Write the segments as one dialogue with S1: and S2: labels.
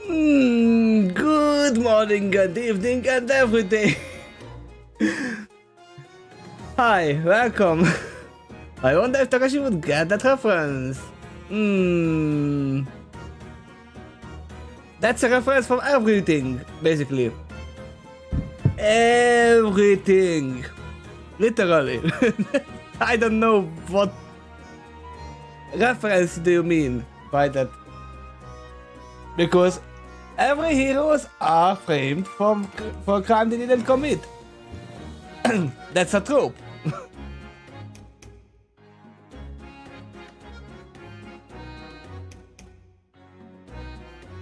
S1: Good morning, good evening, and everything. Hi, welcome. I wonder if Takeshy would get that reference. That's a reference from everything, basically. Everything. Literally. I don't know what reference do you mean by that. Because every heroes are framed for a crime they didn't commit. That's a trope.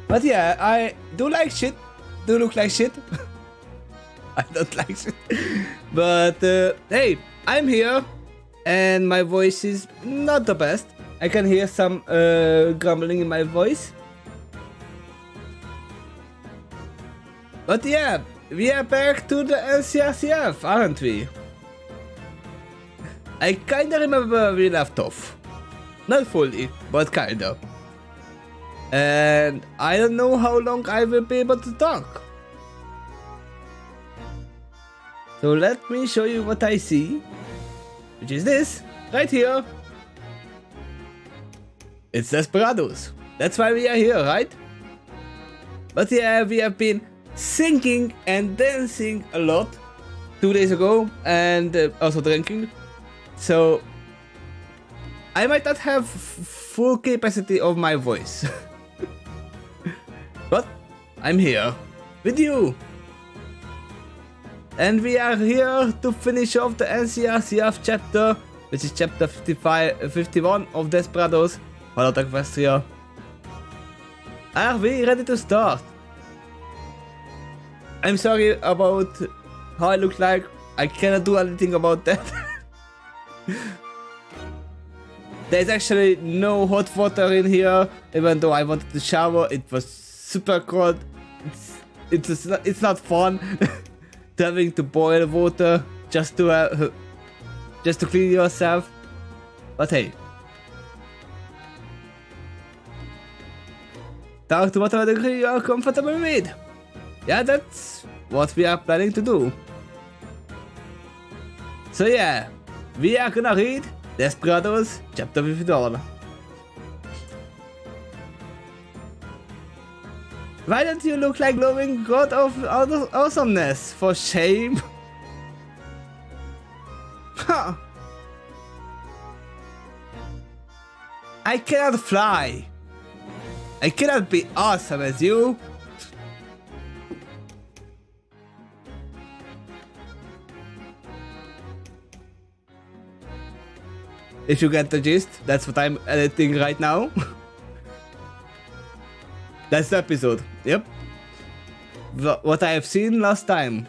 S1: But yeah, I do like shit. Do look like shit. I don't like shit. But hey, I'm here. And my voice is not the best. I can hear some grumbling in my voice. But yeah, we are back to the NCRCF, aren't we? I kinda remember where we left off. Not fully, but kinda. And I don't know how long I will be able to talk. So let me show you what I see. Which is this, right here. It's Desperados. That's why we are here, right? But yeah, we have been singing and dancing a lot 2 days ago, and also drinking. So I might not have full capacity of my voice. But I'm here with you. And we are here to finish off the NCRCF chapter, which is chapter 51 of Desperados, Fallout Equestria. Are we ready to start? I'm sorry about how I look like. I cannot do anything about that. There's actually no hot water in here, even though I wanted to shower. It was super cold. It's not fun having to boil water just to clean yourself. But hey, talk to whatever degree you are comfortable with. Yeah, that's what we are planning to do. So yeah, we are gonna read Desperados chapter 51. Why don't you look like glowing god of awesomeness? For shame. Huh. I cannot fly. I cannot be awesome as you. If you get the gist, that's what I'm editing right now. That's the episode, yep. What I have seen last time.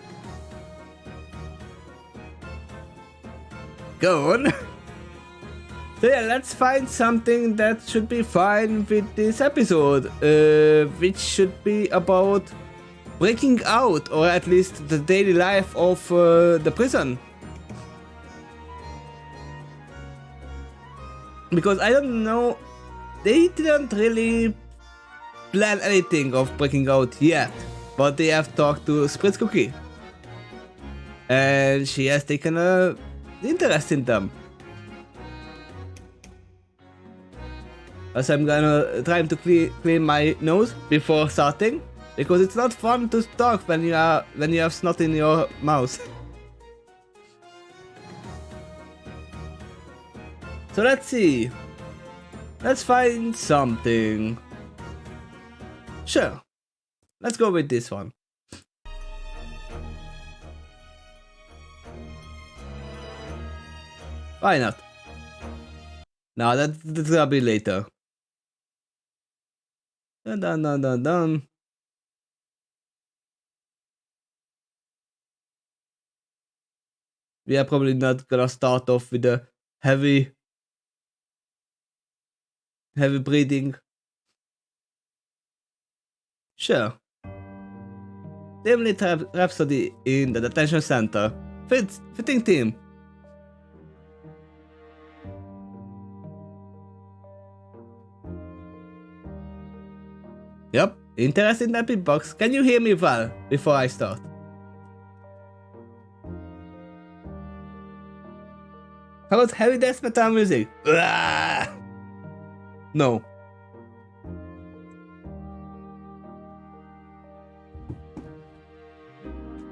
S1: Go on. So yeah, let's find something that should be fine with this episode. Which should be about breaking out, or at least the daily life of the prison. Because I don't know, they didn't really plan anything of breaking out yet, but they have talked to Spritz Cookie, and she has taken an interest in them. So I'm gonna try to clean my nose before starting, because it's not fun to talk when you have snot in your mouth. So let's see. Let's find something. Sure. Let's go with this one. Why not? No, that's gonna be later. Dun dun dun dun dun. We are probably not gonna start off with a heavy breathing. Sure. Dimly Rhapsody in the detention center. Fitting theme. Yep, Interest in that beatbox? Can you hear me well before I start? How about heavy death metal music? No.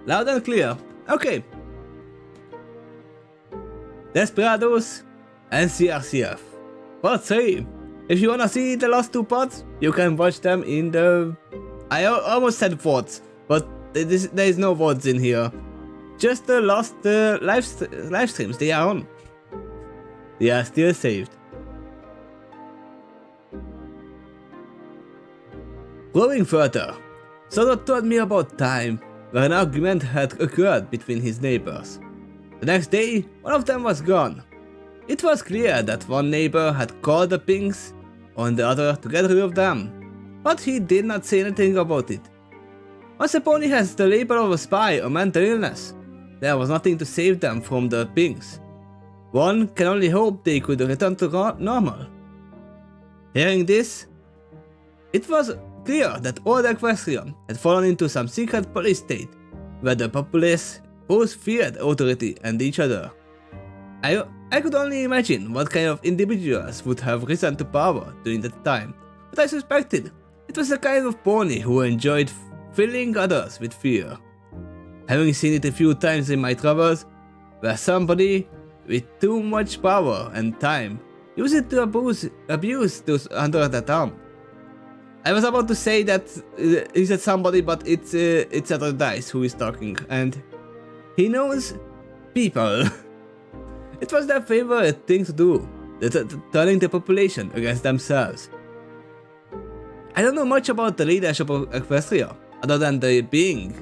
S1: Loud and clear. Okay. Desperados and CRCF. Part 3. If you wanna see the last 2 parts, you can watch them in the... I almost said VODs, but there is no VODs in here. Just the last live streams, they are on. They are still saved. Going further, Soda told me about time where an argument had occurred between his neighbors. The next day, one of them was gone. It was clear that one neighbor had called the Pinks on the other to get rid of them, but he did not say anything about it. Once a pony has the label of a spy or mental illness, there was nothing to save them from the Pinks. One can only hope they could return to normal. Hearing this, it was clear that all Equestria had fallen into some secret police state, where the populace both feared authority and each other. I could only imagine what kind of individuals would have risen to power during that time, but I suspected it was the kind of pony who enjoyed filling others with fear. Having seen it a few times in my travels, where somebody with too much power and time used it to abuse those under that arm. I was about to say that he said somebody, but it's other dice who is talking, and he knows people. It was their favorite thing to do, turning the population against themselves. I don't know much about the leadership of Equestria, other than being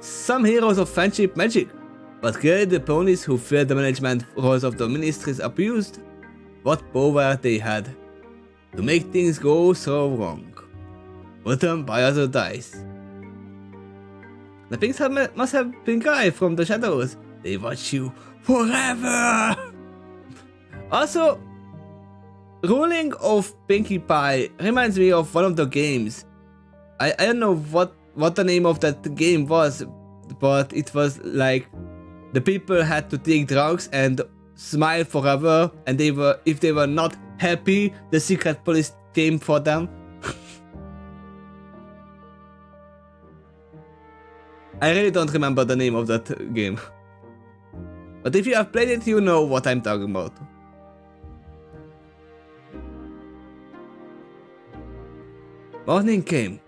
S1: some heroes of friendship magic, but clearly the ponies who feared the management roles of the ministries abused what power they had to make things go so wrong. Written by other dice. The Pinks must have been guys from the shadows. They watch you forever! Also, ruling of Pinkie Pie reminds me of one of the games. I don't know what the name of that game was, but it was like the people had to take drugs and smile forever, and if they were not happy, the secret police came for them. I really don't remember the name of that game. But if you have played it, you know what I'm talking about. Morning came.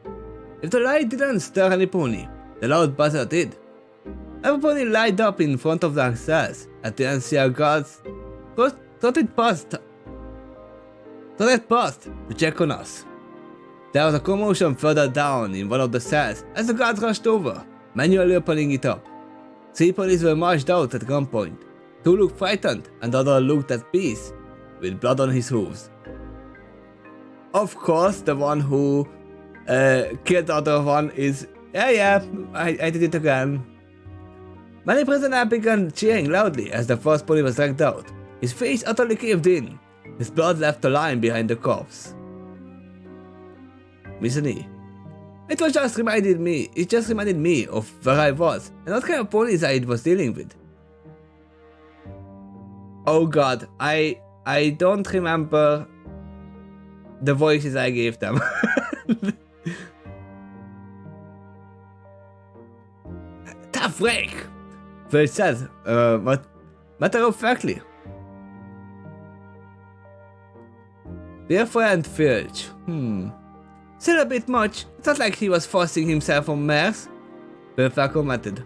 S1: If the light didn't stir any pony, the loud buzzer did. Every pony lined up in front of their cells at the NCR guards thought it passed to check on us. There was a commotion further down in one of the cells as the guards rushed over, manually opening it up. 3 police were marched out at gunpoint. 2 looked frightened and the other looked at peace, with blood on his hooves. Of course, the one who killed the other one is... Yeah, I did it again. Many prisoners began cheering loudly as the first pony was dragged out. His face utterly caved in. His blood left a line behind the corpse. Misery. It just reminded me of where I was and what kind of ponies I was dealing with. Oh god, I don't remember the voices I gave them. Tough break! Well said, matter of factly. Dear friend Filch, still a bit much. It's not like he was forcing himself on mares. Belfar commented.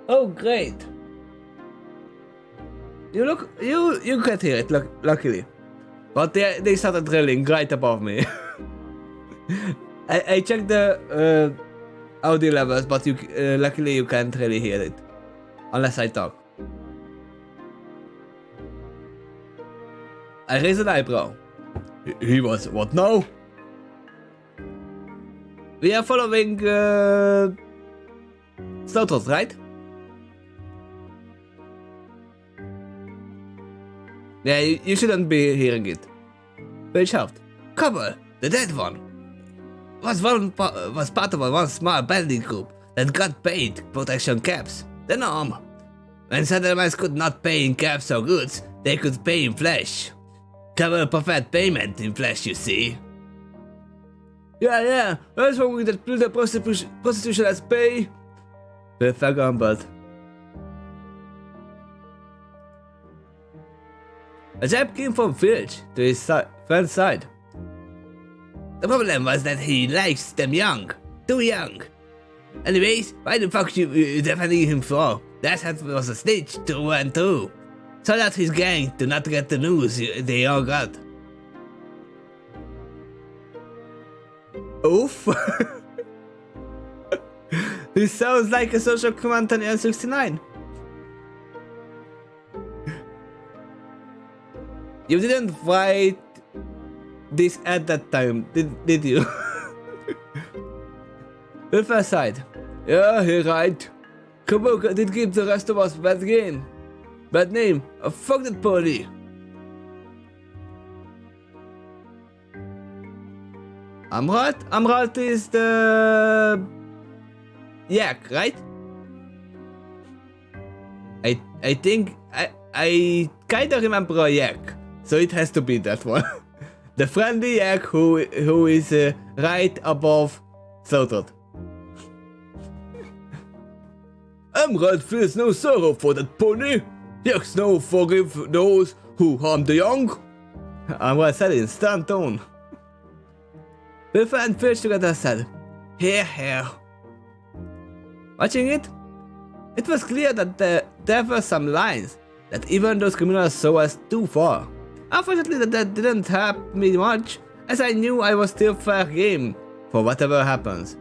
S1: Oh great. You can't hear it, luckily. But they started drilling right above me. I checked the audio levels, but luckily you can't really hear it. Unless I talk. I raised an eyebrow. He was what now? We are following Snowtrot, right? Yeah, you shouldn't be hearing it. They shout, Cobble, the dead one, was part of one small bandit group that got paid protection caps. The norm. When settlements could not pay in caps or goods, they could pay in flesh. Cobble preferred payment in flesh, you see. Yeah, what's wrong with that the prostitution as pay? The grumbled. A chap came from village to his friend's side. The problem was that he likes them young. Too young. Anyways, why the fuck you defending him for? That was a snitch through and through. So that his gang do not get the news they all got. Oof. This sounds like a social commentary on 69. You didn't write this at that time, did you? The first side. Yeah, he right. Kabuka did give the rest of us bad game. Bad name. Fuck that pony. Amrat is the yak, right? I think I kinda remember a yak, so it has to be that one. The friendly yak who is right above Slaughtered. Amrat feels no sorrow for that pony. Yaks no forgive those who harm the young. Amrat said in stern tone. The friend fish together said, Here. Watching it, it was clear that there were some lines that even those criminals saw us too far. Unfortunately, that didn't help me much, as I knew I was still fair game for whatever happens.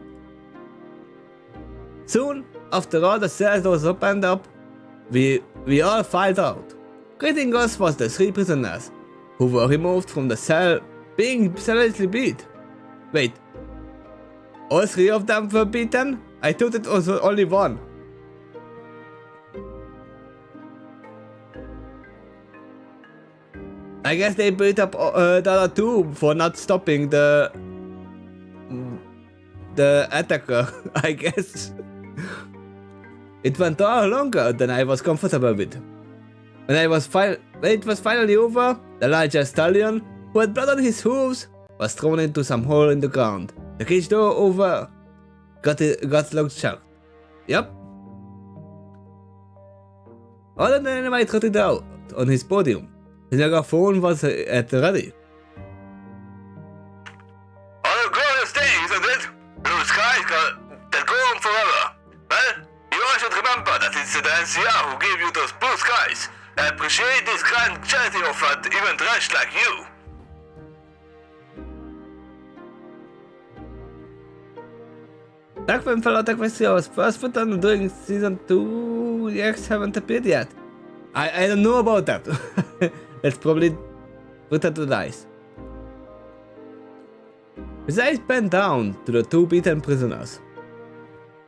S1: Soon, after all the cell doors opened up, we all filed out. Greeting us was the 3 prisoners, who were removed from the cell, being savagely beat. Wait, all 3 of them were beaten? I thought it was only 1. I guess they beat up the other 2 for not stopping the attacker, I guess. It went all longer than I was comfortable with. When it was finally over, the larger stallion, who had blood on his hooves, was thrown into some hole in the ground. The cage door over got locked shut. Yep. All the dynamite trotted out on his podium. His megaphone was at the ready.
S2: All a glorious day, isn't it? Blue skies that go on forever. Well, you all should remember that it's the NCR who gave you those blue skies. I appreciate this grand charity offer to even trash like you.
S1: Back when Fallout Equestria was first put on during season 2, the X haven't appeared yet. I don't know about that. Let's probably put that to the dice. His eyes bent down to the 2 beaten prisoners.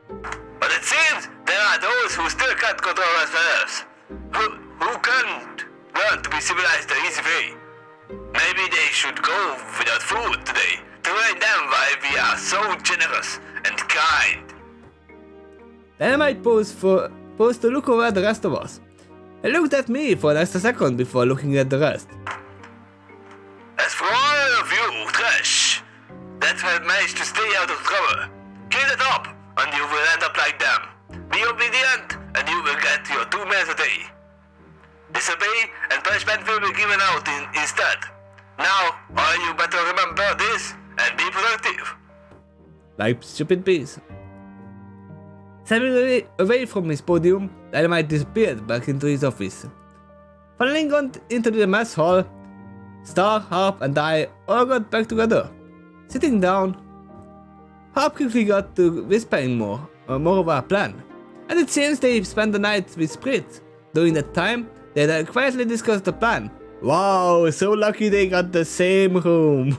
S2: But it seems there are those who still can't control themselves. Who can't learn to be civilized the easy way. Maybe they should go without food today to remind them why we are so generous and kind.
S1: Then I might pause to look over at the rest of us. He looked at me for an extra second before looking at the rest.
S2: As for all of you, trash, that have managed to stay out of trouble, clean it up and you will end up like them. Be obedient and you will get your 2 meals a day. Disobey and punishment will be given out instead. Now, all you better remember this and be productive.
S1: Like stupid bees. Stepping away from his podium, Dynamite disappeared back into his office. Funneling on into the mess hall, Star, Harp, and I all got back together. Sitting down, Harp quickly got to whispering more of our plan, and it seems they spent the night with Sprit. During that time, they had quietly discussed the plan. Wow, so lucky they got the same room.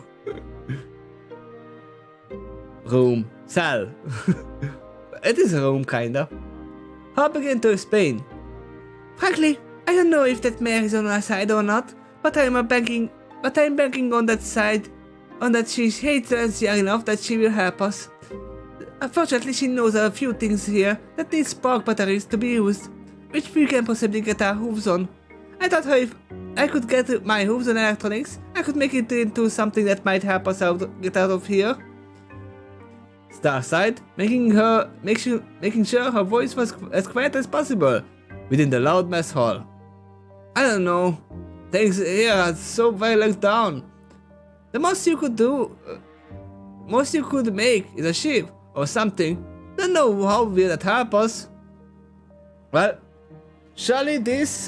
S1: Cell. It is a room, kinda. Harp began to explain. Frankly, I don't know if that mayor is on our side or not, But I'm banking on that side, on that she hates NCR enough that she will help us. Unfortunately, she knows a few things here that need spark batteries to be used, which we can possibly get our hooves on. I thought if I could get my hooves on electronics, I could make it into something that might help us get out of here. Star sighed, making sure her voice was as quiet as possible within the loud mess hall. I don't know. Things here are so very locked down. The most you could make is a ship or something. Don't know how will that help us. Well, surely this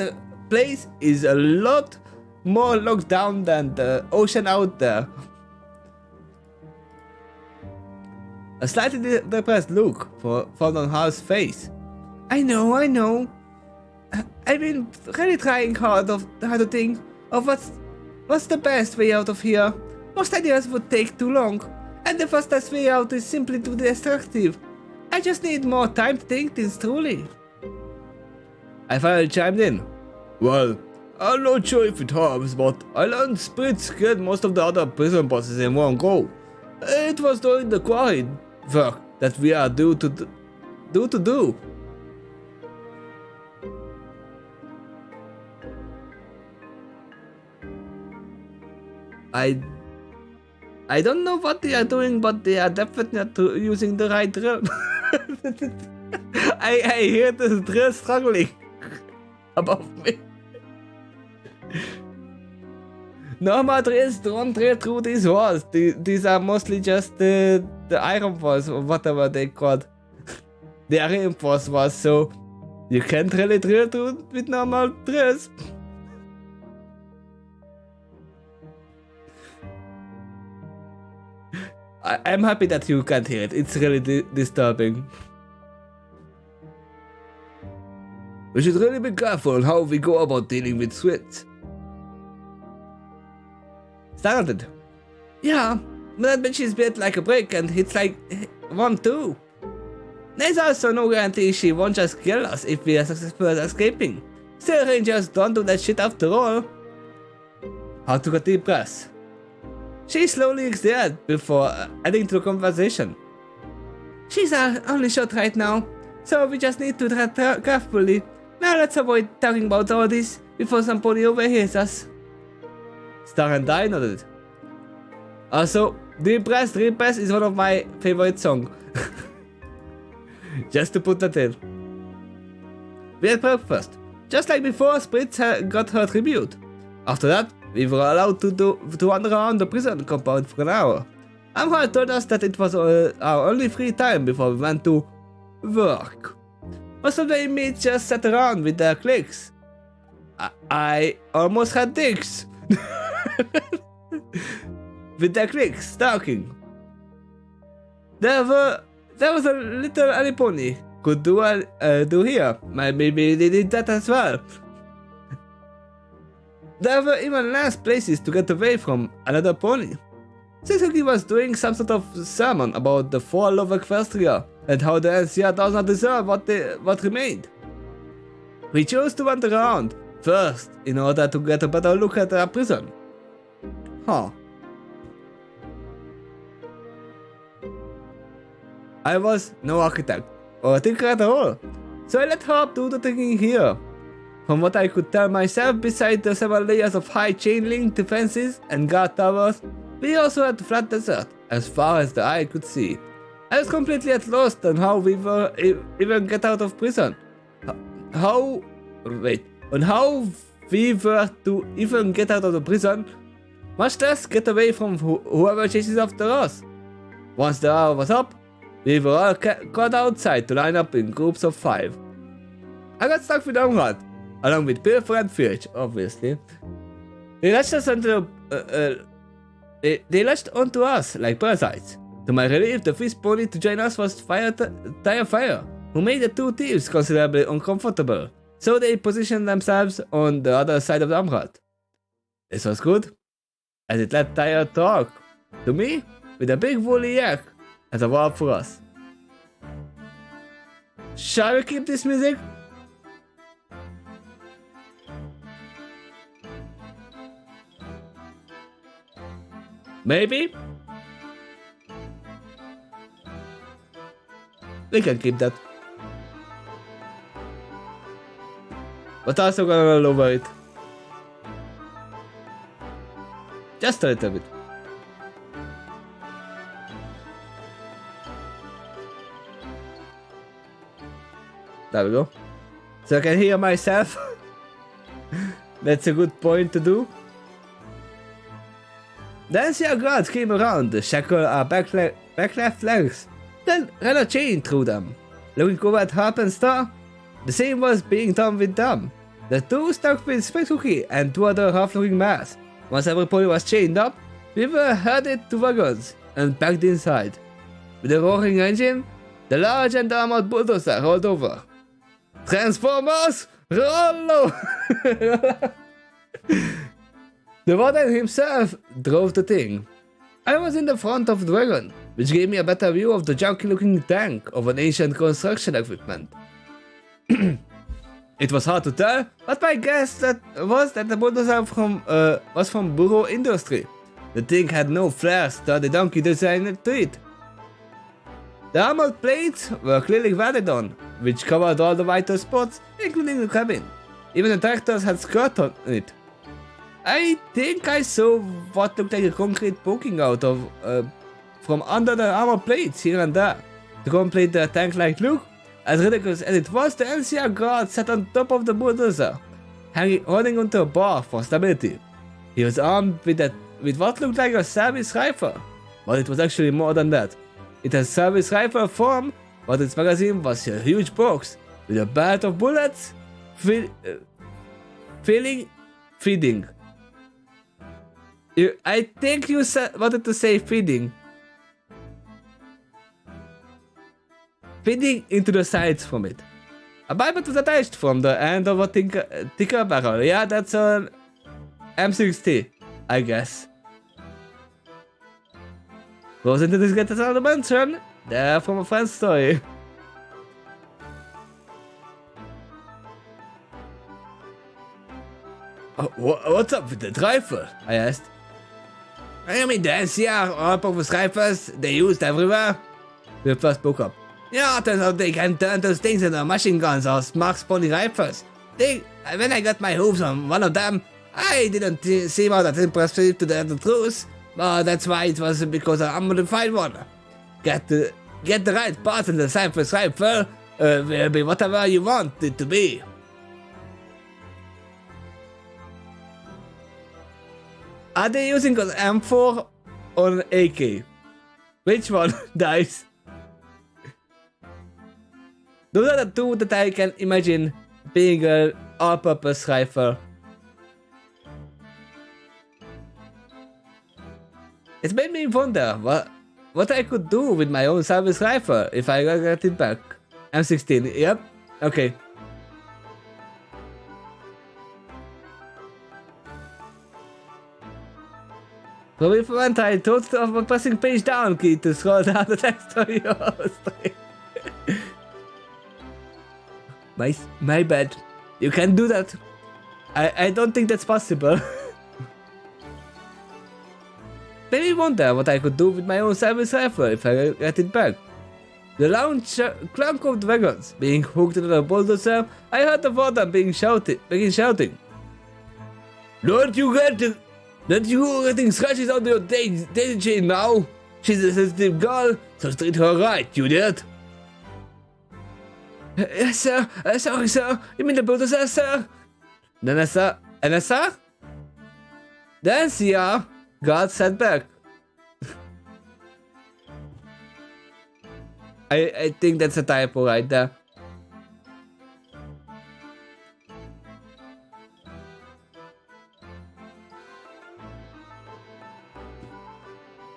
S1: place is a lot more locked down than the ocean out there. A slightly depressed look formed on Hal's face. I know. I've been really trying hard to think of what's the best way out of here. Most ideas would take too long, and the fastest way out is simply too destructive. I just need more time to think things truly. I finally chimed in. Well, I'm not sure if it helps, but I learned spirits killed most of the other prison bosses in one go. It was during the quarry work that we are due to do. I don't know what they are doing, but they are definitely not using the right drill. I hear this drill struggling above me. Normal drills don't drill through these walls. These are mostly just the iron walls or whatever they called. They are reinforced walls, so you can't really drill through with normal drills. I'm happy that you can't hear it. It's really disturbing. We should really be careful on how we go about dealing with Swiss. Started. Yeah, but that bitch is built like a brick and hits like 1-2. There's also no guarantee she won't just kill us if we are successful at escaping. Still, Rangers don't do that shit after all. How took a deep breath. She slowly exhaled before adding to the conversation. She's our only shot right now, so we just need to tread carefully. Now let's avoid talking about all this before somebody overhears us. Star and I nodded. Also, Deep Breath is one of my favorite songs. Just to put that in. We had breakfast. Just like before, Spritz got her tribute. After that, we were allowed to wander around the prison compound for an hour. Amra told us that it was our only free time before we went to work. Most of the inmates just sat around with their cliques. I almost had dicks. With their cliques, talking. There was a little Aliponi could do here. Maybe they did that as well. There were even less places to get away from another pony. Takeshy was doing some sort of sermon about the fall of Equestria and how the NCR does not deserve what remained. We chose to wander around first in order to get a better look at our prison. Huh. I was no architect or thinker at all, so I let her do the thinking here. From what I could tell myself, beside the several layers of high chain link defenses and guard towers, we also had flat desert, as far as the eye could see. I was completely at loss on how we were even get out of prison. How we were to even get out of the prison, much less get away from whoever chases after us. Once the hour was up, we were all caught outside to line up in groups of 5. I got stuck with Amrad, along with Pilfer and Filch, obviously. They latched onto us like parasites. To my relief, the first pony to join us was Tire Fire, who made the two thieves considerably uncomfortable, so they positioned themselves on the other side of the Amrad. This was good, as it let Tire talk to me with a big woolly yak as a warp for us. Shall we keep this music? Maybe? We can keep that. But also gonna lower it. Just a little bit. There we go. So I can hear myself. That's a good point to do. Then the guards came around to shackle our back left legs, then ran a chain through them. Looking over at Harp and Star, the same was being done with them. The two stuck with Spectruki and two other half-looking mares. Once everybody was chained up, we were herded to wagons and packed inside. With a roaring engine, the large and armored bulldozer rolled over. Transformers, roll! The warden himself drove the thing. I was in the front of the wagon, which gave me a better view of the junky-looking tank of an ancient construction equipment. It was hard to tell, but my guess was that the bulldozer was from Burro Industry. The thing had no flares, sturdy donkey design to it. The armored plates were clearly welded on, which covered all the vital spots, including the cabin. Even the tractors had skirts on it. I think I saw what looked like a concrete poking out of from under the armor plates here and there. To complete the tank-like look, as ridiculous as it was, the NCR guard sat on top of the bulldozer, holding onto a bar for stability. He was armed with what looked like a service rifle, but it was actually more than that. It had service rifle form, but its magazine was a huge box with a belt of bullets feeding. I think you wanted to say feeding. Feeding into the sides from it. A biped was attached from the end of a thicker barrel. Yeah, that's an M60, I guess. Goes into this get another mention. There from a friend's story. What's up with the rifle? I asked. I mean, the NCR all purpose rifles they used everywhere. We first spoke up. Yeah, turns out they can turn those things into machine guns or smart spawning rifles. When I got my hooves on one of them, I didn't seem all that impressive to tell the truth. But that's why it was because I'm a modified one. Get the right parts in the Cypress rifle will be whatever you want it to be. Are they using an M4 or an AK? Which one dies? Those are the two that I can imagine being an all-purpose rifle. It's made me wonder what I could do with my own service rifle if I got it back. M16, yep, okay. So if I thought of pressing page down key to scroll down the text of your story. My bad. You can do that. I don't think that's possible. Made me wonder what I could do with my own service rifle if I get it back. The loud clunk of the wagons being hooked to the bulldozer, I heard the warden begin shouting. Don't you getting scratches on your daisy chain now? She's a sensitive girl, so treat her right, you did. Yes, sir. Sorry, sir. You mean the bulldozer, sir? NSR? The NCR got sent back. I think that's a typo right there.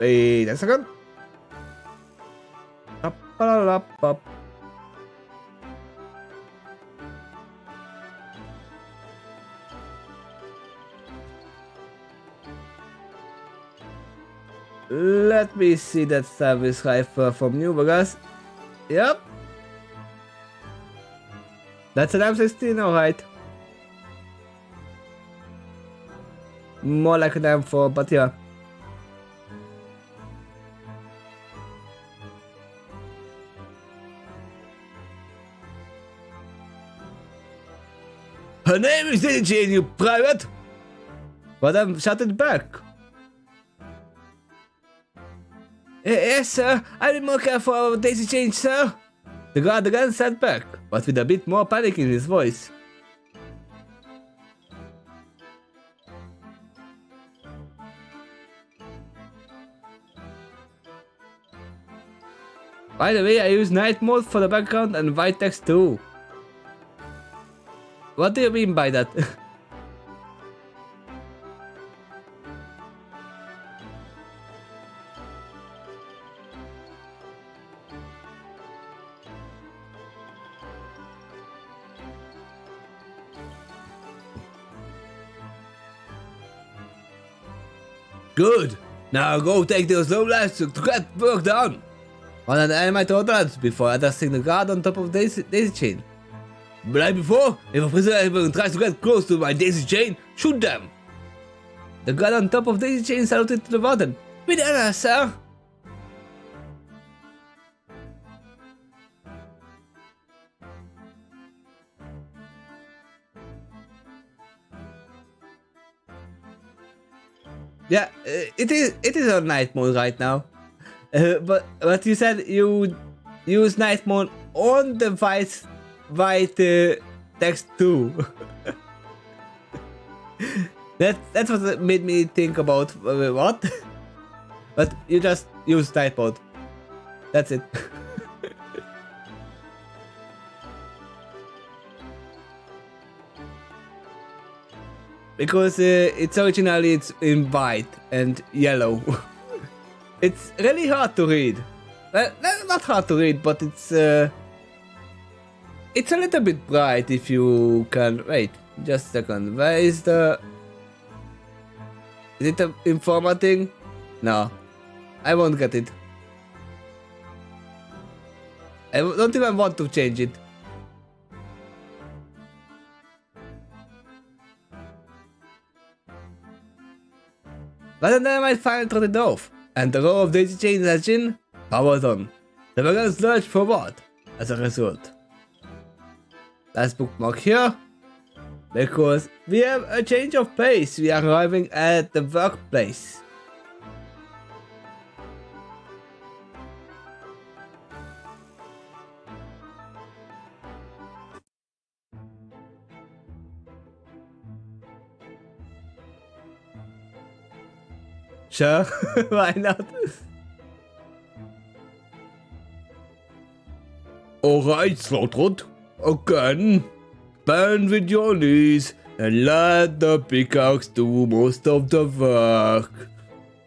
S1: Wait a second. Let me see that service rifle from New Vegas. Yep. That's an M16, alright. More like an M4, but yeah. Her name is Daisy Chain, you private! But I'm shouted back. Yes, sir. I'll be more careful of Daisy Chain, sir. The guard again sat back, but with a bit more panic in his voice. By the way, I use night mode for the background and white text too. What do you mean by that? Good! Now go take those low lives to get work done! One at my thought before addressing the guard on top of Daisy Chain. But like before, if a prisoner tries to get close to my Daisy Chain, shoot them! The guard on top of Daisy Chain saluted to the warden. With honor, sir! Yeah, it is on night mode right now. But you said you use night mode on the white text too. That's what made me think about what? But you just use night mode. That's it. Because it's originally in white and yellow. It's really hard to read. Well, not hard to read, but it's a little bit bright if you can. Wait, just a second. Where is the? Is it the informating? No, I won't get it. I don't even want to change it. But then I might finally turn it off, and the row of Daisy Chain engine powered on. The wagons lurched forward as a result. Let's bookmark here, because we have a change of pace. We are arriving at the workplace. Sure, why not? Alright, Slowthroat. Again. Bend with your knees and let the pickaxe do most of the work.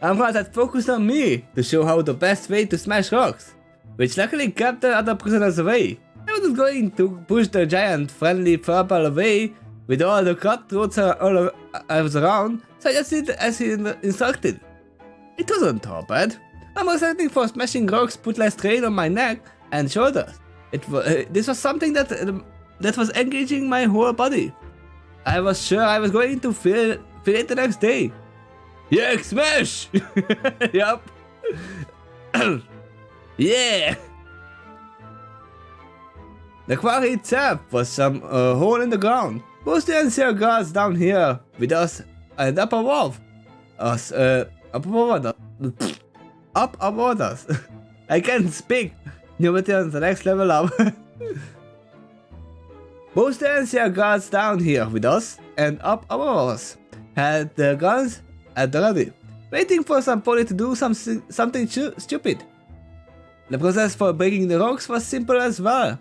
S1: Amra had focused on me to show how the best way to smash rocks, which luckily kept the other prisoners away. I wasn't going to push the giant friendly purple away with all the cutthroats all around, so I just did as he instructed. It wasn't too bad. I'm expecting for smashing rocks put less strain on my neck and shoulders. This was something that was engaging my whole body. I was sure I was going to feel it the next day. Yeah, smash! Yup. Yeah! The quarry itself was some hole in the ground. Mostly NCR guards down here with us and up above us. Up above us. I can't speak. Nobody on the next level up. Most NCR guards down here with us and up above us had their guns at the ready, waiting for somebody to do something stupid. The process for breaking the rocks was simple as well.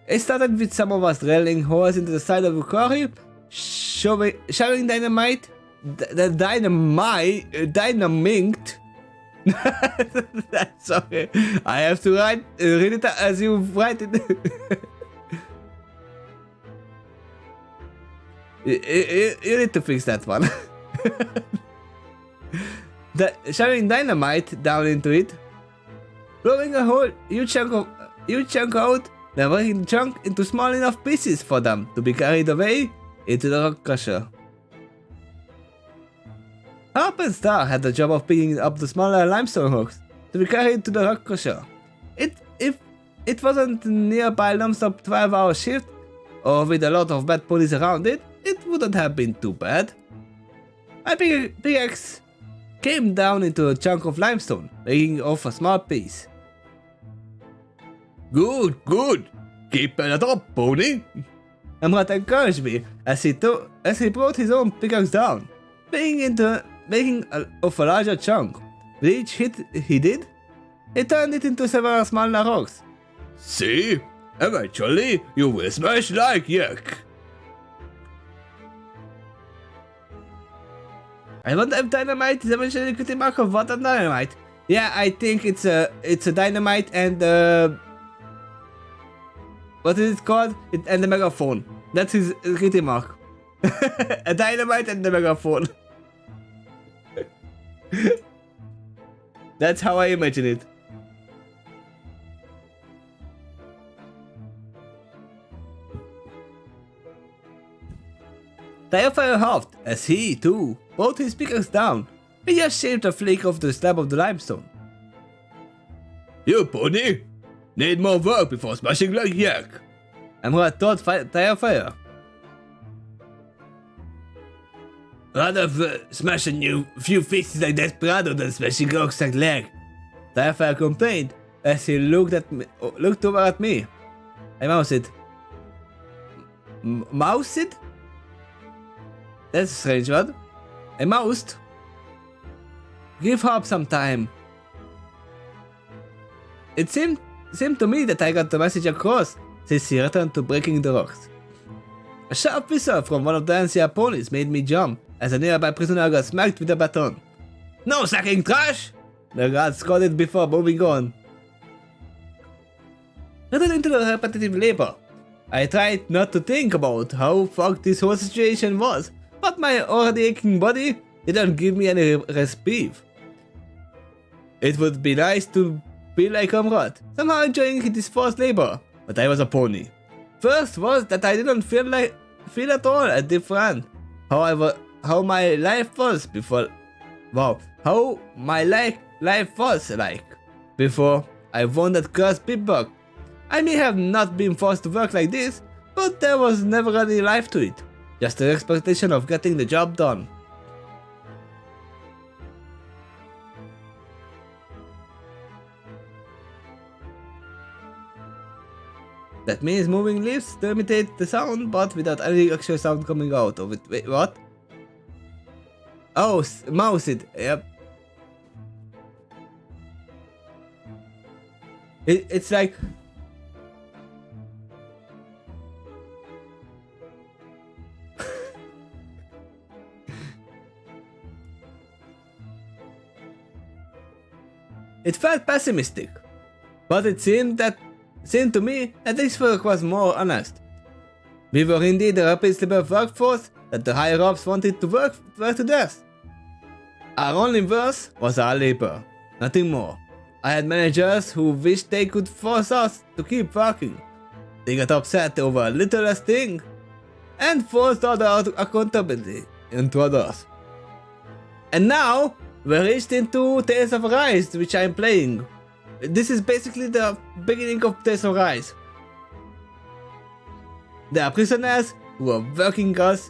S1: It started with some of us drilling holes into the side of the quarry, shoving dynamite. Dynamite. Sorry, I have to read it as you write it. you need to fix that one. Shoving dynamite down into it, blowing a whole huge chunk out, then breaking the chunk into small enough pieces for them to be carried away into the rock crusher. Harp and Star had the job of picking up the smaller limestone rocks to be carried to the rock crusher. If it wasn't nearby non-stop 12-hour shift or with a lot of bad ponies around it, it wouldn't have been too bad. My pickaxe came down into a chunk of limestone, making off a small piece. Good, good. Keep that up, pony. Amrat encouraged me as he brought his own pickaxe down, making of a larger chunk. With each hit he did, he turned it into several smaller rocks. See? Eventually, you will smash like yuck. I wonder if dynamite is eventually a cutie mark of what a dynamite. Yeah, I think it's a dynamite and what is it called? And the megaphone. That's his cutie mark. A dynamite and the megaphone. That's how I imagine it. Firefire huffed as he, too, brought his pickaxe down. He just shaved a flake off the slab of the limestone. You pony! Need more work before smashing like yak. Amrat told Firefire. Rather smash a few faces like Desperados than smashing rocks like lag. Firefire complained as he looked over at me. I moused it. Mouse it? That's a strange word. I moused. Give Hop some time. It seemed to me that I got the message across since he returned to breaking the rocks. A sharp whistle from one of the ancient ponies made me jump as a nearby prisoner got smacked with a baton. No sacking trash! The guard scolded before moving on. Returning to the repetitive labor, I tried not to think about how fucked this whole situation was, but my already aching body didn't give me any respite. It would be nice to be like Amrat, somehow enjoying his forced labor, but I was a pony. First was that I didn't feel at all different how my life was before. Wow, how my life was like before I won that cursed big bug. I may have not been forced to work like this, but there was never any life to it. Just the expectation of getting the job done. That means moving leaves to imitate the sound, but without any actual sound coming out of it. Wait, what? Oh, mouse it. Yep. It's like... It felt pessimistic, but it seemed to me that this work was more honest. We were indeed a replaceable workforce that the higher-ups wanted to work to death. Our only worth was our labor, nothing more. I had managers who wished they could force us to keep working. They got upset over a littlest thing and forced other accountability into others. And now, we reached into Tales of Arise, which I'm playing. This is basically the beginning of Tales of Arise. There are prisoners who are working us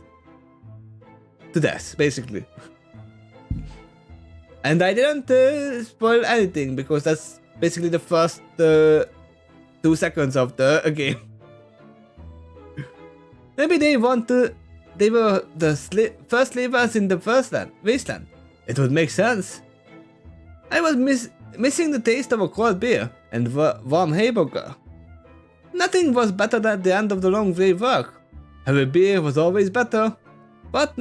S1: to death, basically. And I didn't spoil anything because that's basically the first 2 seconds of the game. Maybe they were the first slavers in the wasteland. It would make sense. I was missing the taste of a cold beer and warm hamburger. Nothing was better than the end of the long day work. Heavy beer was always better, but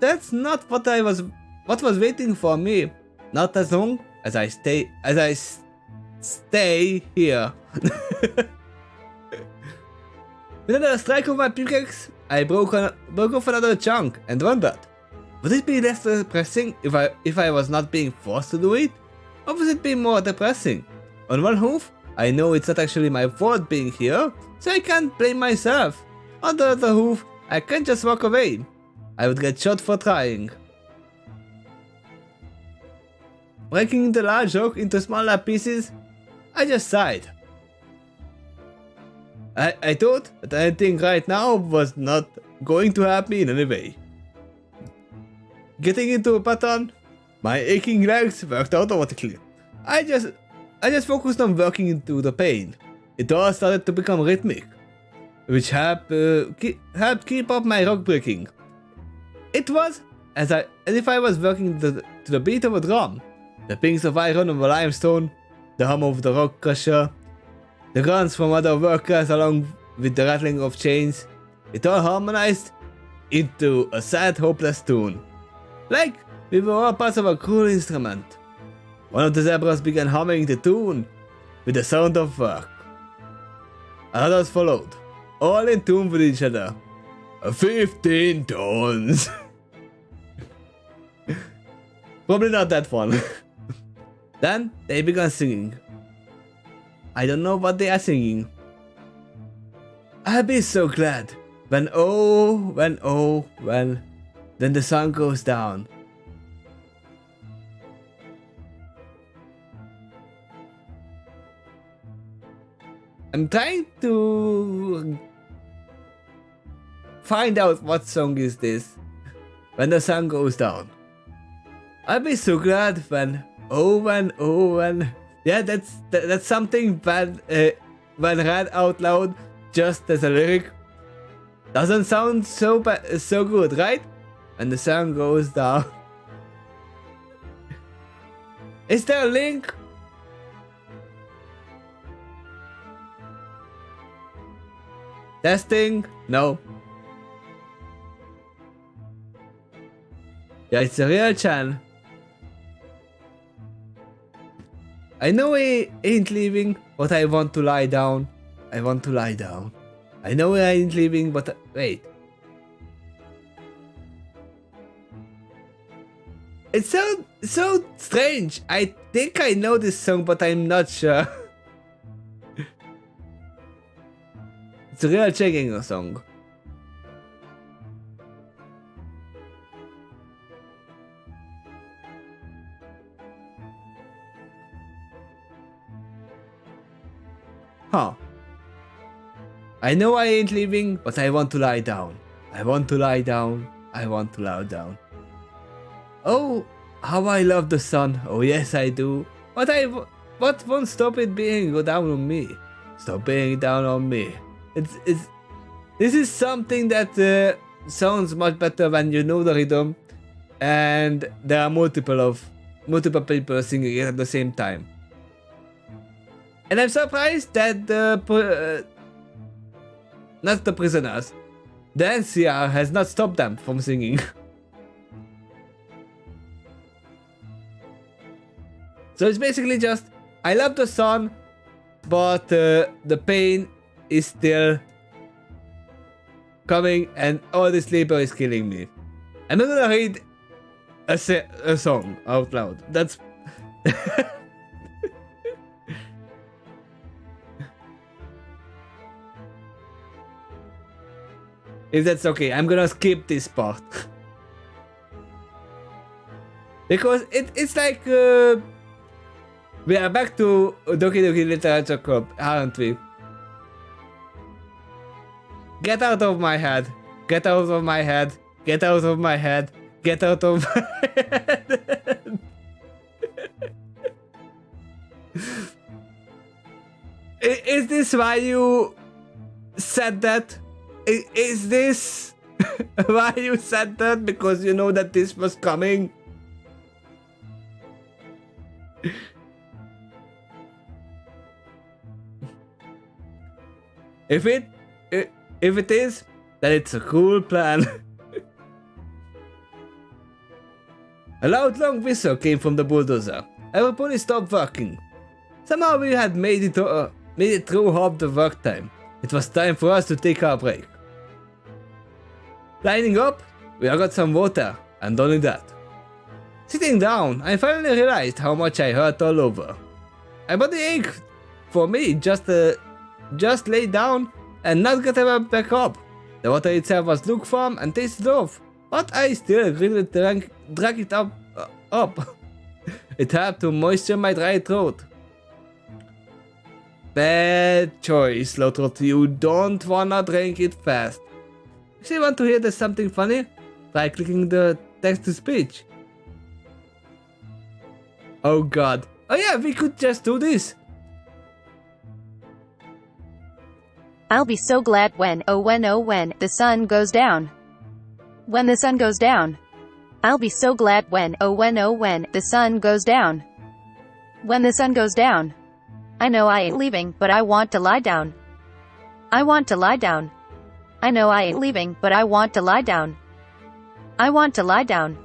S1: that's not what was waiting for me. Not as long as I stay here. With another strike of my pickaxe, I broke off another chunk and wondered, would it be less depressing if I was not being forced to do it? Or would it be more depressing? On one hoof, I know it's not actually my fault being here, so I can't blame myself. On the other hoof, I can't just walk away. I would get shot for trying. Breaking the large rock into smaller pieces, I just sighed. I thought that anything right now was not going to help me in any way. Getting into a pattern, my aching legs worked automatically. I just focused on working into the pain. It all started to become rhythmic, which helped keep up my rock breaking. It was as if I was working to the beat of a drum. The pings of iron on the limestone, the hum of the rock crusher, the grunts from other workers along with the rattling of chains. It all harmonized into a sad, hopeless tune. Like we were all parts of a cruel instrument. One of the zebras began humming the tune with the sound of work. Others followed, all in tune with each other. 15 tons. Probably not that one. Then they began singing. I don't know what they are singing. I'll be so glad when then the sun goes down. I'm trying to find out what song is this. When the sun goes down. I'll be so glad when. Yeah, that's something when read out loud just as a lyric doesn't sound so good, right? And the sun goes down. Is there a link? Testing? No. Yeah, it's a real channel. I know I ain't leaving, but I want to lie down. I want to lie down. I know I ain't leaving, but wait. It's so strange. I think I know this song, but I'm not sure. It's a real checking song. Huh. I know I ain't leaving, but I want to lie down. I want to lie down. I want to lie down. Oh, how I love the sun. Oh yes, I do. But what won't stop it being down on me? Stop being down on me. This is something that sounds much better when you know the rhythm, and there are multiple people singing it at the same time. And I'm surprised that not the prisoners, the NCR has not stopped them from singing. So it's basically just, I love the sun, but the pain is still coming and all this labor is killing me. I'm not gonna read a song out loud. That's... If that's okay, I'm gonna skip this part. Because it's like... we are back to Doki Doki Literature Club, aren't we? Get out of my head. Get out of my head. Get out of my head. Get out of my head. Is this why you said that? Is this why you said that? Because you know that this was coming? If it is, then it's a cool plan. A loud long whistle came from the bulldozer. Our pony stopped working. Somehow we had made it through half the work time. It was time for us to take our break. Lining up, we got some water, and only that. Sitting down, I finally realized how much I hurt all over. My body ached for me just lay down and not get back up. The water itself was lukewarm and tasted off, but I still greedily drank it up. It helped to moisture my dry throat. Bad choice, Slotrot. You don't wanna drink it fast. If you want to hear there's something funny, try clicking the text-to-speech. Oh god. Oh yeah, we could just do this.
S3: I'll be so glad when the sun goes down. When the sun goes down. I'll be so glad when the sun goes down. When the sun goes down. I know I ain't leaving, but I want to lie down. I want to lie down. I know I ain't leaving, but I want to lie down. I want to lie down.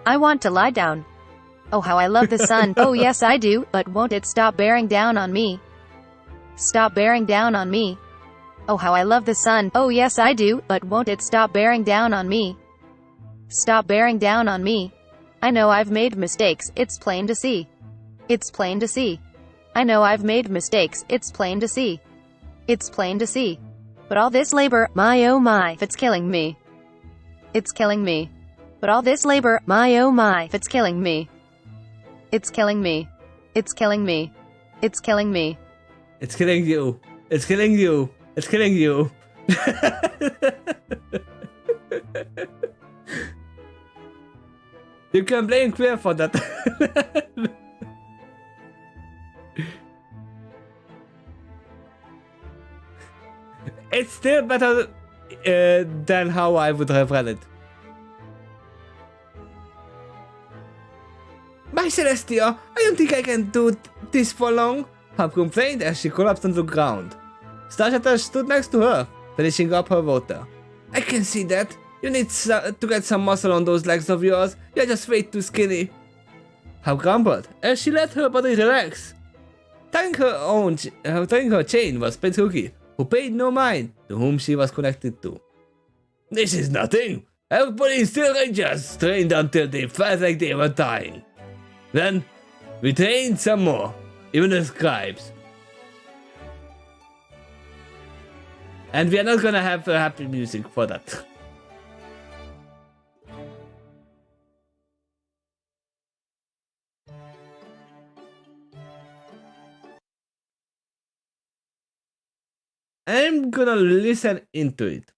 S3: I want to lie down. Oh, how I love the sun. Oh, yes, I do, but won't it stop bearing down on me? Stop bearing down on me. Oh, how I love the sun. Oh, yes, I do, but won't it stop bearing down on me? Stop bearing down on me. I know I've made mistakes, it's plain to see. It's plain to see. I know I've made mistakes, it's plain to see. It's plain to see. But all this labor, my oh my, if it's killing me. It's killing me. But all this labor, my oh my, if it's killing me. It's killing me. It's killing me. It's killing me.
S1: It's killing you. It's killing you. It's killing you. You can blame Queer for that. It's still better than how I would have read it. My Celestia, I don't think I can do this for long, Hub complained as she collapsed on the ground. Starchatter stood next to her, finishing up her water. I can see that. You need to get some muscle on those legs of yours. You're just way too skinny. Hub grumbled as she let her body relax. Tying her chain was Prince Hookie, who paid no mind to whom she was connected to. This is nothing. Everybody is still rangers, trained until they felt like they were dying. Then, we trained some more, even the scribes. And we are not gonna have happy music for that. I'm gonna listen into it.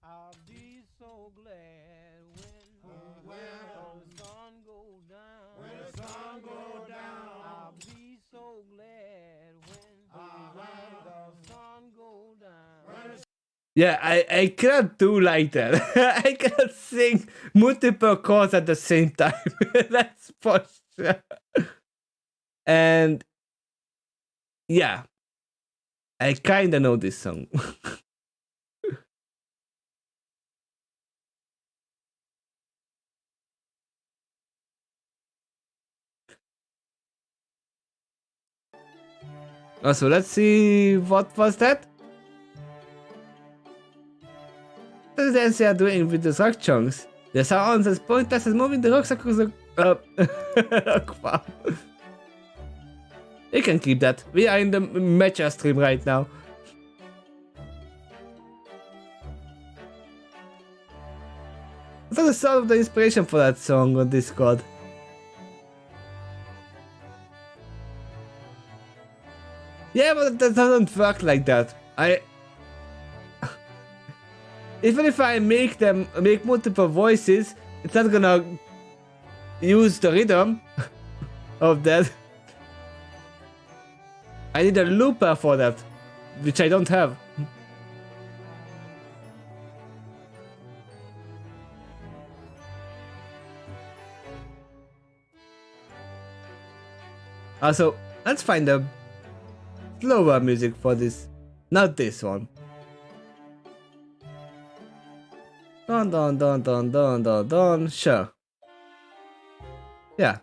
S4: I'll be so glad when the sun goes down. When the sun goes down. I'll be so glad when the sun goes down.
S1: Yeah, I cannot do like that. I cannot sing multiple chords at the same time. That's for sure. And yeah, I kinda know this song. Also, let's see, what was that? What is the NCR doing with the rock chunks? The sounds as pointless as moving the rocks across the rock farm. You can keep that. We are in the matcha stream right now. What's the sound of the inspiration for that song on Discord? Yeah, but that doesn't work like that. Even if I make multiple voices, it's not gonna use the rhythm of that. I need a looper for that, which I don't have. Also, let's find a slower music for this, not this one. Dun dun dun dun dun dun dun. Sure. Yeah.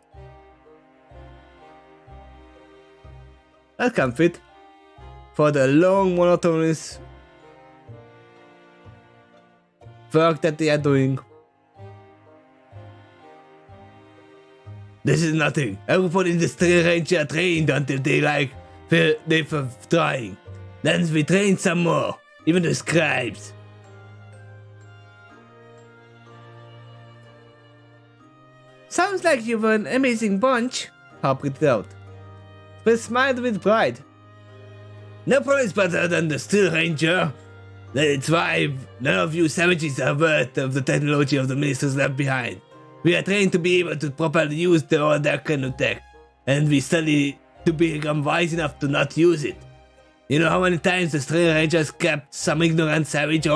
S1: That can fit for the long monotonous work that they are doing. This is nothing. Everybody in the Stray Range are trained until they were trying. Then we train some more. Even the scribes. Sounds like you were an amazing bunch, Hop breathed out. Spritz smiled with pride. No police better than the Steel Ranger. That's why none of you savages are worth of the technology of the ministers left behind. We are trained to be able to properly use all that kind of tech, and we study to become wise enough to not use it. You know how many times the Steel Rangers kept some ignorant savage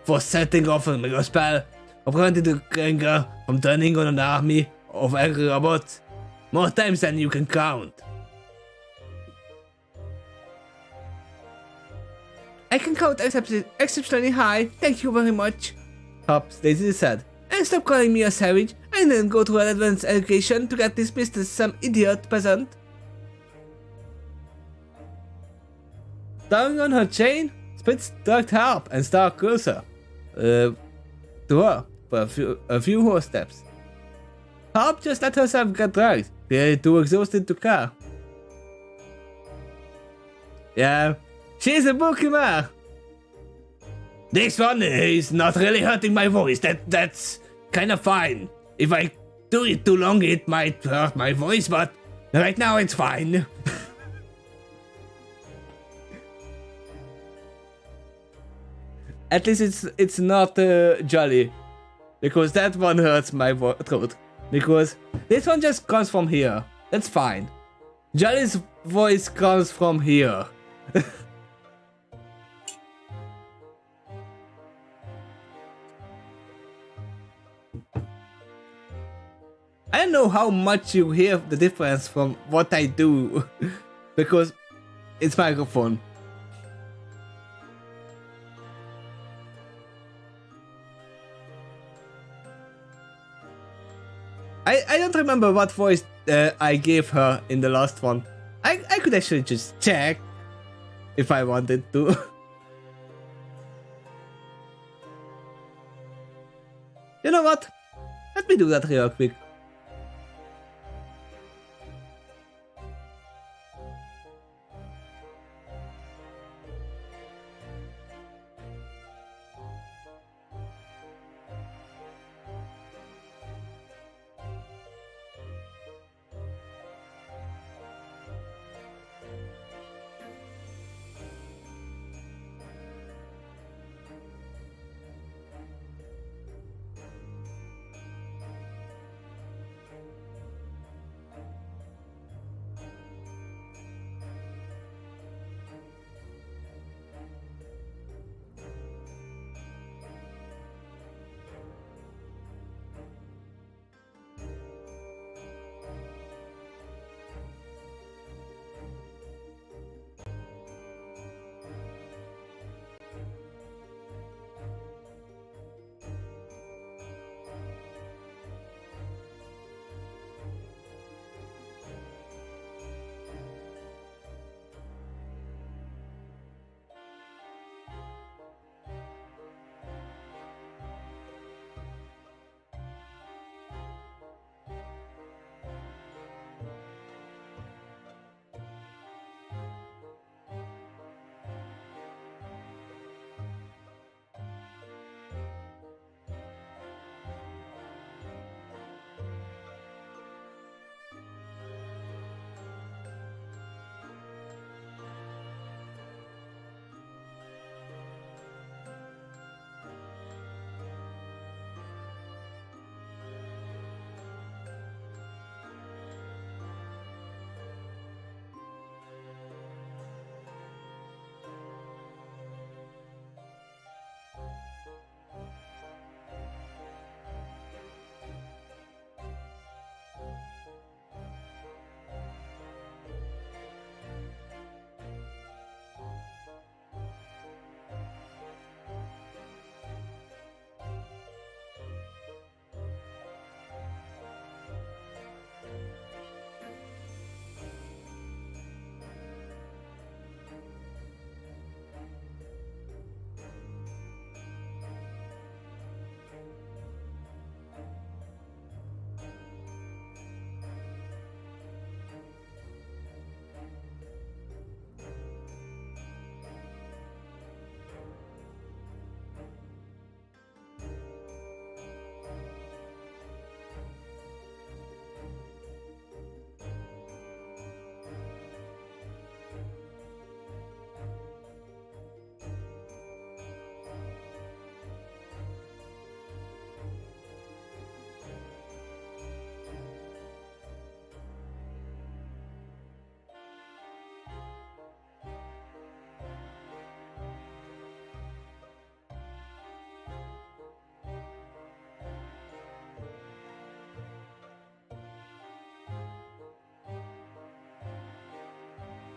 S1: for setting off a mega spell, or prevented the Ranger from turning on an army of angry robots? More times than you can count. I can count exceptionally high, thank you very much, Hop lazily said. And stop calling me a savage. I didn't go to an advanced education to get dismissed as some idiot peasant. Throwing on her chain, Spritz dragged her up and started closer to her for a few more steps. Hop just let herself get dragged, clearly too exhausted to care. Yeah, she's a bookkeeper. This one is not really hurting my voice. That's kind of fine. If I do it too long, it might hurt my voice, but right now it's fine. At least it's not jolly, because that one hurts my throat. Because this one just comes from here. That's fine. Jolly's voice comes from here. I don't know how much you hear the difference from what I do, because it's microphone. I don't remember what voice I gave her in the last one. I could actually just check if I wanted to. You know what? Let me do that real quick.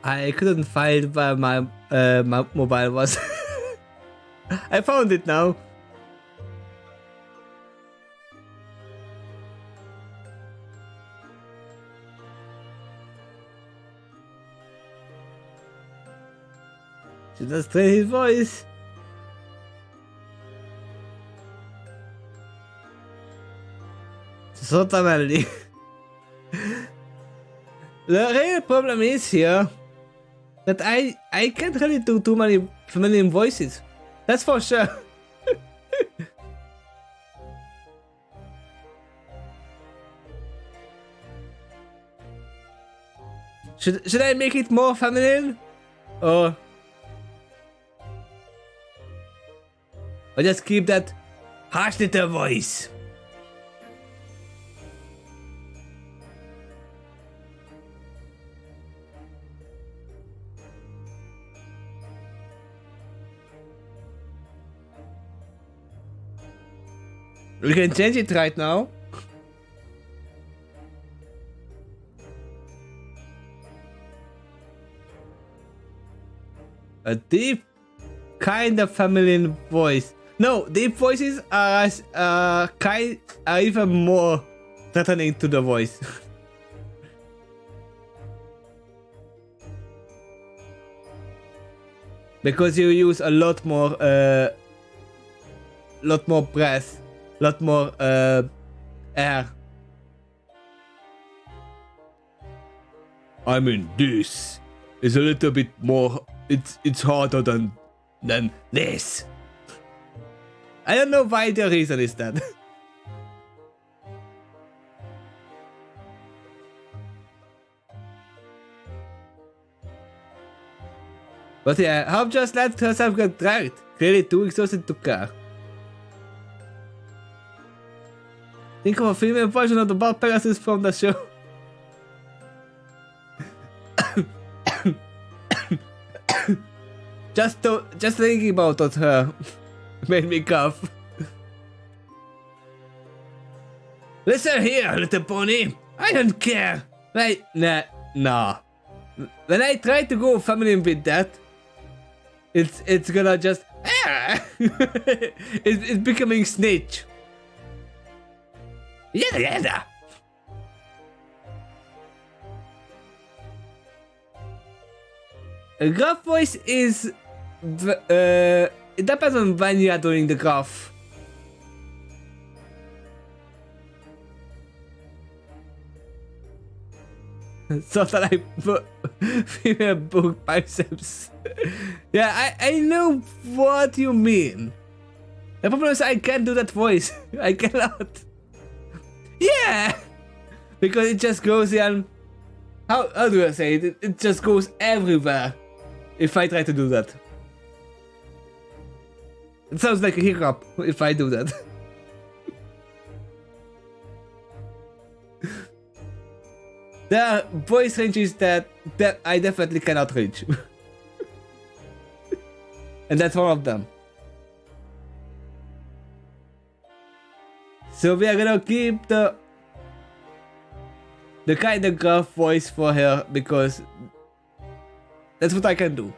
S1: I couldn't find where my mobile was. I found it now. Should I stray his voice? Sort of melody. The real problem is here that I can't really do too many familiar voices. That's for sure. Should I make it more feminine? Or just keep that harsh little voice? We can change it right now. A deep kind of feminine voice. No, deep voices are even more threatening to the voice. Because you use a lot more breath, lot more air. I mean, this is a little bit more. It's harder than this. I don't know why the reason is that. But yeah, Hope just let herself get dragged. Clearly too exhausted to care. Think of a female version of the Bald Pegasus from the show. just thinking about her made me cough. Listen here, little pony. I don't care. Nah. When I try to go feminine with that, it's gonna just it's becoming snitch. Yeah. A gruff voice is it depends on when you are doing the gruff. So that I put female book biceps. Yeah, I know what you mean. The problem is I can't do that voice. I cannot. Yeah! Because it just goes in. How do I say it? It just goes everywhere if I try to do that. It sounds like a hiccup if I do that. There are voice ranges that I definitely cannot reach. And that's one of them. So we are gonna keep the kind of gruff voice for her because that's what I can do.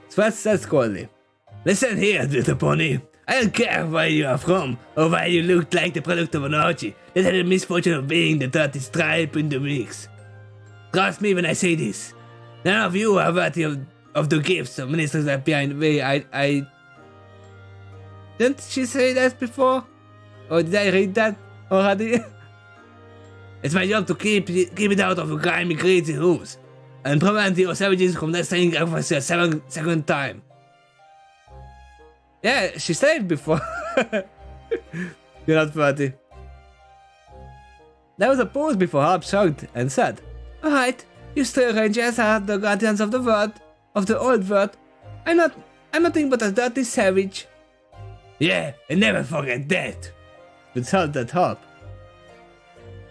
S1: So that's Corley. Listen here, little pony. I don't care where you are from or why you look like the product of an orgy that had the misfortune of being the dirty stripe in the mix. Trust me when I say this. None of you are worthy of the gifts of ministers that behind the way. I didn't she say that before? Or did I read that already? It's my job to keep it out of grimy, crazy rooms and prevent your savages from destroying Equestria a second time. Yeah, she said it before. You're not worthy. There was a pause before Harp shrugged and said, "Alright, you stray rangers are the guardians of the world, of the old world. I'm nothing but a dirty savage." Yeah, and never forget that. But told that Harp.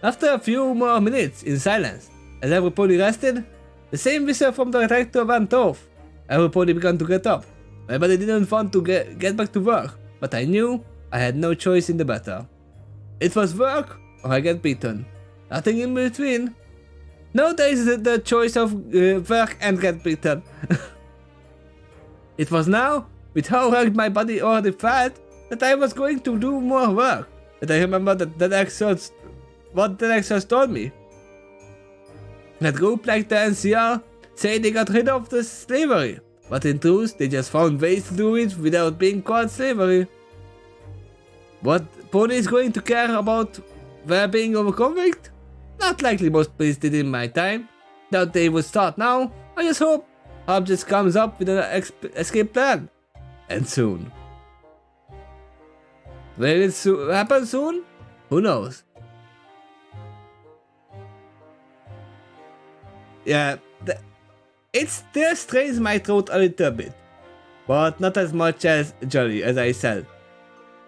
S1: After a few more minutes in silence, as everybody rested, the same whistle from the rector went off. Everybody began to get up. My body didn't want to get back to work, but I knew I had no choice in the matter. It was work or I get beaten. Nothing in between. Nowadays is the choice of work and get beaten. It was now, with how hard my body already felt, that I was going to do more work. But I remember that experts, what the experts told me. That group like the NCR say they got rid of the slavery, but in truth they just found ways to do it without being called slavery. What pony is going to care about well-being of a convict? Not likely most police did in my time. Doubt they would start now. I just hope Hub just comes up with an escape plan. And soon. Will it happen soon? Who knows? Yeah, it still strains my throat a little bit. But not as much as Jolly, as I said.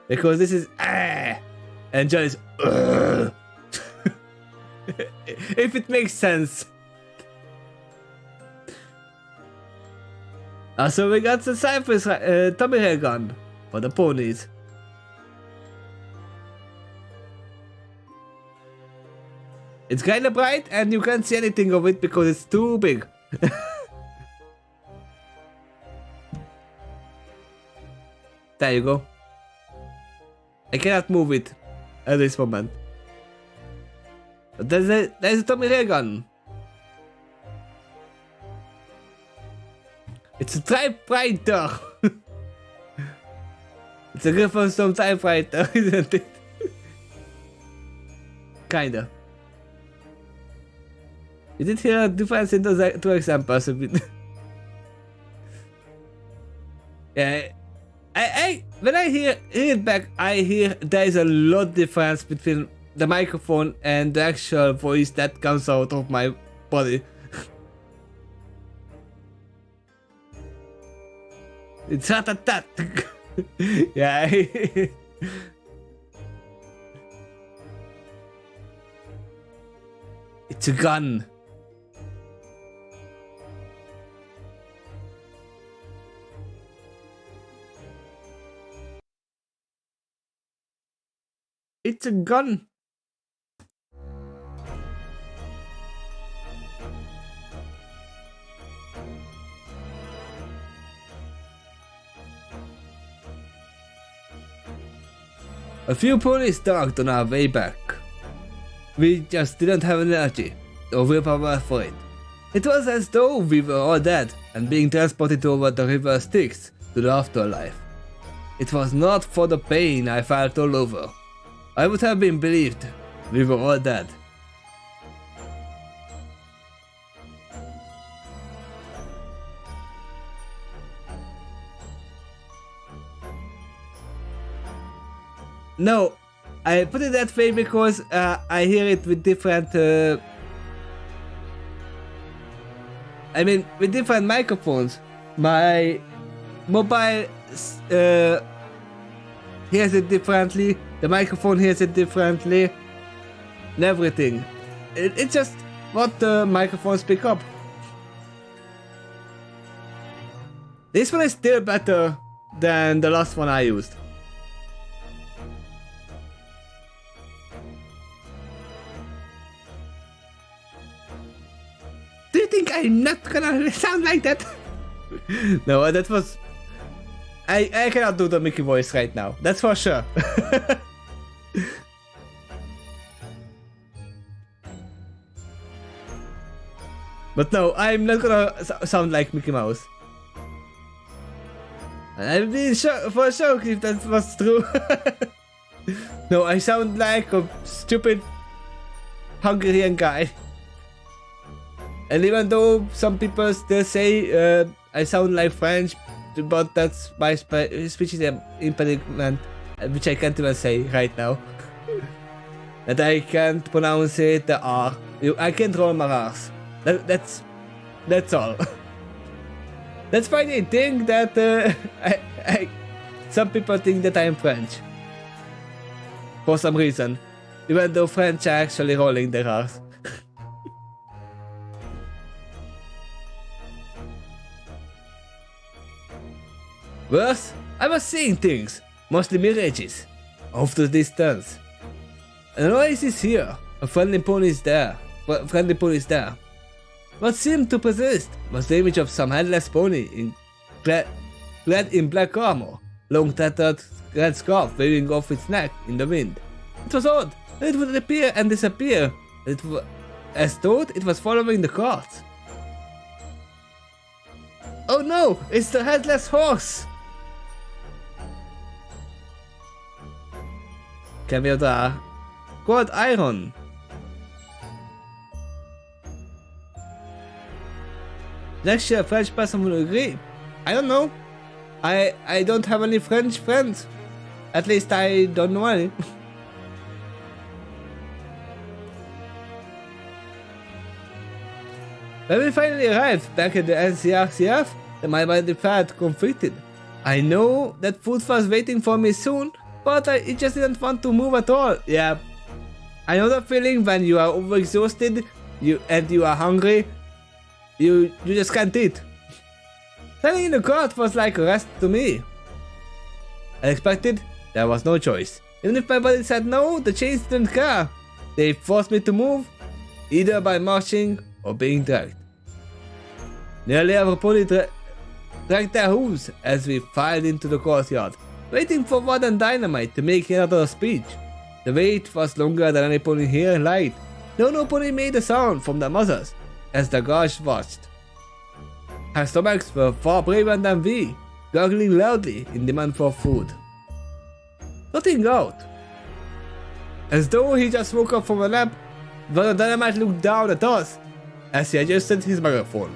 S1: Because this is and Jolly's if it makes sense. So we got the Cypress Tommy Railgun for the ponies. It's kinda bright and you can't see anything of it because it's too big. There you go. I cannot move it at this moment. But there's a Tommy Railgun. It's a typewriter. It's a Griffonstone typewriter, isn't it? Kinda. You did hear a difference in those two examples a bit. Yeah. When I hear it back, I hear there is a lot difference between the microphone and the actual voice that comes out of my body. It's rat-a-tat. Yeah. It's a gun. It's a gun. A few ponies docked on our way back. We just didn't have energy or willpower for it. It was as though we were all dead and being transported over the river Styx to the afterlife. It was not for the pain I felt all over. I would have been believed we were all dead. No, I put it that way because I hear it with different with different microphones. My mobile hears it differently, the microphone hears it differently, and everything. It's just what the microphones pick up. This one is still better than the last one I used. Do you think I'm not gonna sound like that? No, that was... I cannot do the Mickey voice right now, that's for sure. But no, I'm not gonna sound like Mickey Mouse. I've been for sure if that was true. No, I sound like a stupid Hungarian guy. And even though some people still say I sound like French, but that's my speech is an impediment, which I can't even say right now. And I can't pronounce it, the R. I can't roll my R's. That's all. That's why they think that some people think that I'm French. For some reason. Even though French are actually rolling their R's. Worse, I was seeing things, mostly mirages, off the distance. An oasis here. A friendly pony is there. What seemed to persist was the image of some headless pony clad in black armor, long tattered red scarf waving off its neck in the wind. It was odd. It would appear and disappear, as though it was following the carts. Oh no, it's the headless horse! Kan vi dra? God Iron. Next year, a French person will agree. I don't know. I don't have any French friends. At least I don't know any. When we finally arrived back at the NCRCF, the my body felt conflicted. I know that food was waiting for me soon, but I just didn't want to move at all. Yeah, I know the feeling when you are overexhausted, you are hungry, you just can't eat. Standing in the cart was like a rest to me. Unexpected, there was no choice. Even if my body said no, the chains didn't care. They forced me to move, either by marching or being dragged. Nearly every pony dragged their hooves as we filed into the courtyard, waiting for Warden Dynamite to make another speech. The wait was longer than any pony here liked. No pony made a sound from their muzzles as the guards watched. Our stomachs were far braver than we, gurgling loudly in demand for food. Nothing out. As though he just woke up from a nap, Warden Dynamite looked down at us as he adjusted his microphone.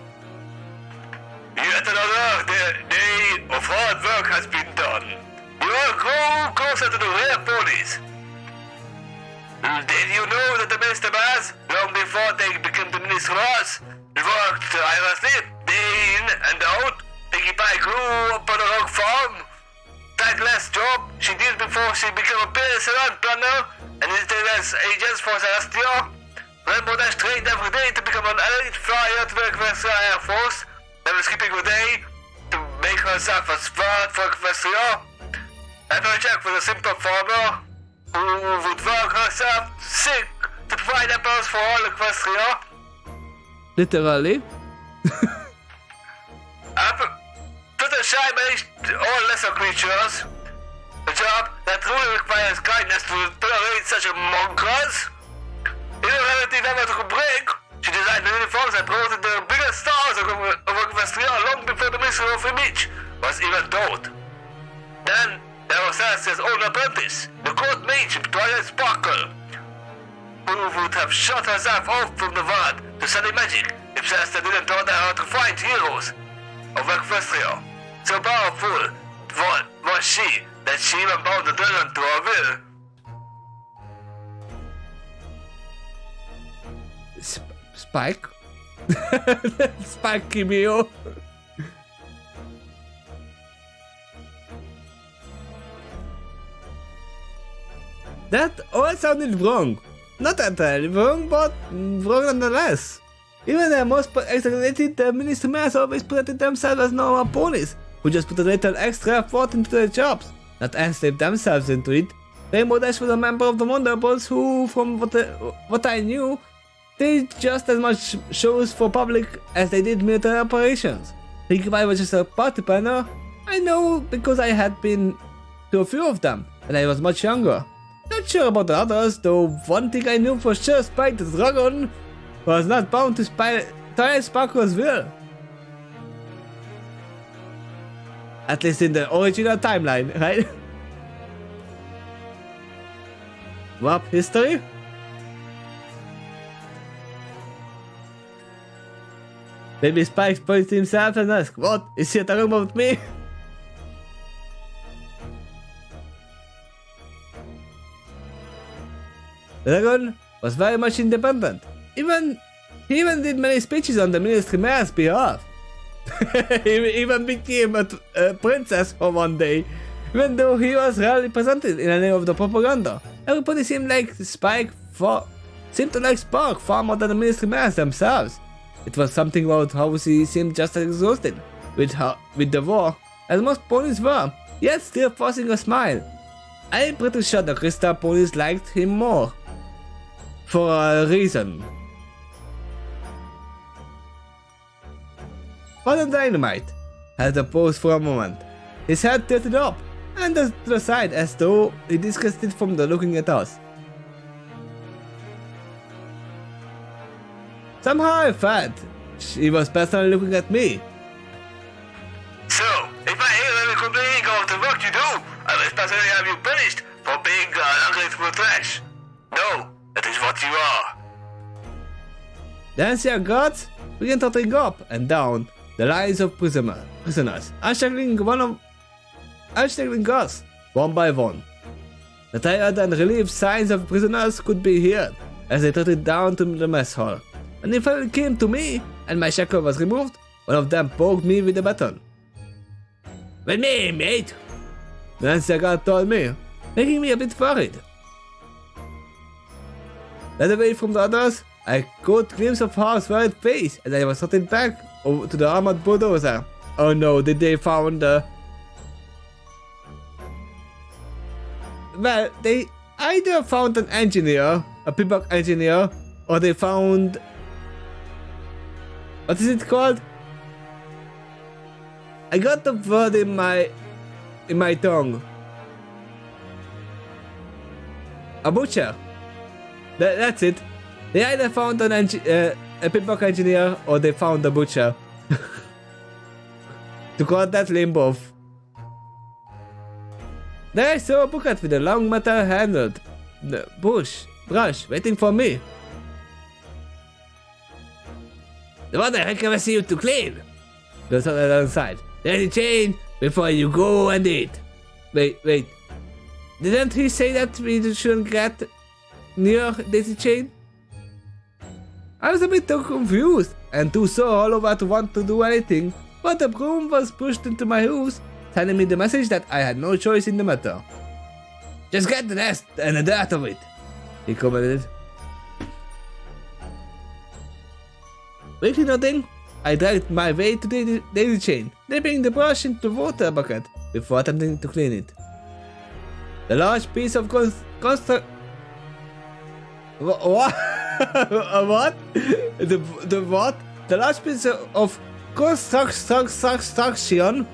S2: Yet another day of hard work has been done. You all grow closer to the rare ponies. Did you know that the Minister Bears, long before they became the Ministers, worked tirelessly, day in and out? Piggy Pie grew up on a rock farm. That last job she did before she became a penicillin planner and did as agents for Celestia. Rainbow Dash trained every day to become an elite flyer to the Equestria Air Force, never skipping a day to make herself a spot for Equestria. And a check for the simple farmer who would work herself sick to provide apples for all Equestria.
S1: Literally.
S2: Fluttershy managed all lesser creatures. A job that truly requires kindness to tolerate such a mongrels. Irrelevant never took a break. She designed the uniforms and promoted the biggest stars of Equestria long before the Mystery of Image was even told. Then there was Celestia's own apprentice, the court mage Twilight Sparkle, who would have shot herself off from the world to study magic if Celestia didn't order her to find heroes of Equestria. So powerful was she that she even bound the dragon to her will.
S1: Spike? Spike Kimio. That all sounded wrong. Not entirely wrong, but wrong nonetheless. Even the most exaggerated ministers always presented themselves as normal ponies, who just put a little extra effort into their jobs, not enslave themselves into it. Rainbow Dash was a member of the Wonderbolts who, from what I knew, did just as much shows for public as they did military operations. Pinkie Pie was just a party planner. I know because I had been to a few of them when I was much younger. Not sure about the others, though one thing I knew for sure, Spike the Dragon was not bound to Twilight Sparkle's will. At least in the original timeline, right? Warp history? Maybe Spike points to himself and asks, "What? Is he talking about me?" The dragon was very much independent. He even did many speeches on the Ministry Mayor's behalf. He even became a princess for one day, even though he was rarely presented in any of the propaganda. Everybody seemed to like Spark far more than the Ministry Mayors themselves. It was something about how he seemed just as exhausted with the war as most ponies were, yet still forcing a smile. I'm pretty sure the Crystal ponies liked him more. for a reason. Father Dynamite had a pause for a moment. His head tilted up and to the side as though he disgusted from the looking at us. Somehow I felt he was personally looking at me.
S2: So, if I hear any complaining of the work you do, I will personally have you punished for being an ungrateful trash. No, that is what you are.
S1: The ancient guards began trotting up and down the lines of prisoners, unshackling us one by one. The tired and relieved signs of prisoners could be heard as they trotted down to the mess hall. When it finally came to me and my shackle was removed, one of them poked me with a baton. "With me, mate," the ancient guard told me, making me a bit worried. Led away from the others, I caught a glimpse of Harv's worried face as I was sorted back over to the armored bulldozer. Oh no, did they found the... Well, they either found an engineer, a pibok engineer, or they found... What is it called? I got the word in my tongue. A butcher. That's it. They either found a pibok engineer or they found a butcher. To call that lame both. There I saw a bucket with a long metal handled brush waiting for me. "The one I recommend you to clean," goes on the other side. "There's a chain before you go and eat." Wait. Didn't he say that we shouldn't get near this chain? I was a bit too confused and too sore all over to want to do anything, but the broom was pushed into my hooves, telling me the message that I had no choice in the matter. "Just get the dust and the dirt of it," he commented. Quickly nodding, I dragged my way to the daisy chain, dipping the brush into the water bucket before attempting to clean it. The large piece of What? What? The what? The large piece of construction.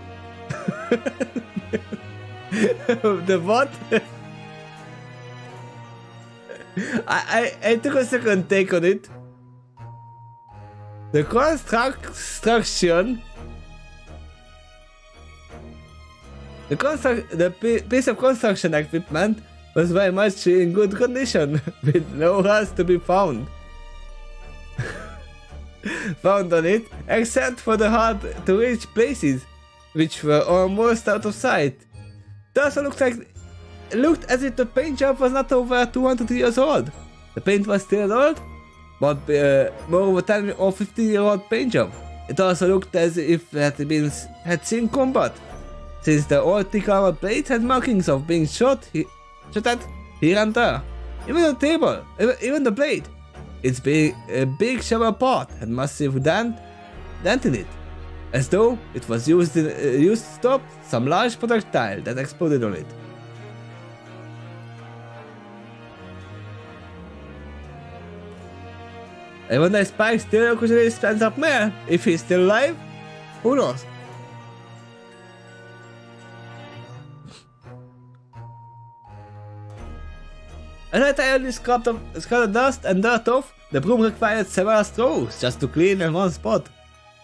S1: The what? I took a second take on it. The construction. The piece of construction equipment was very much in good condition, with no rust to be found on it, except for the hard to reach places, which were almost out of sight. It also looked as if the paint job was not over 200 years old. The paint was still old, but more of a 10 or 15-year-old paint job. It also looked as if it had seen combat, since the old thick armor plate had markings of being shot at here and there. Even the table, even the plate, its big shower pot had massive dent in it, as though it was used to stop some large projectile that exploded on it. I wonder if Spike still occasionally stands up there. If he's still alive, who knows? As I tirelessly scrubbed the dust and dirt off, the broom required several strokes just to clean in one spot.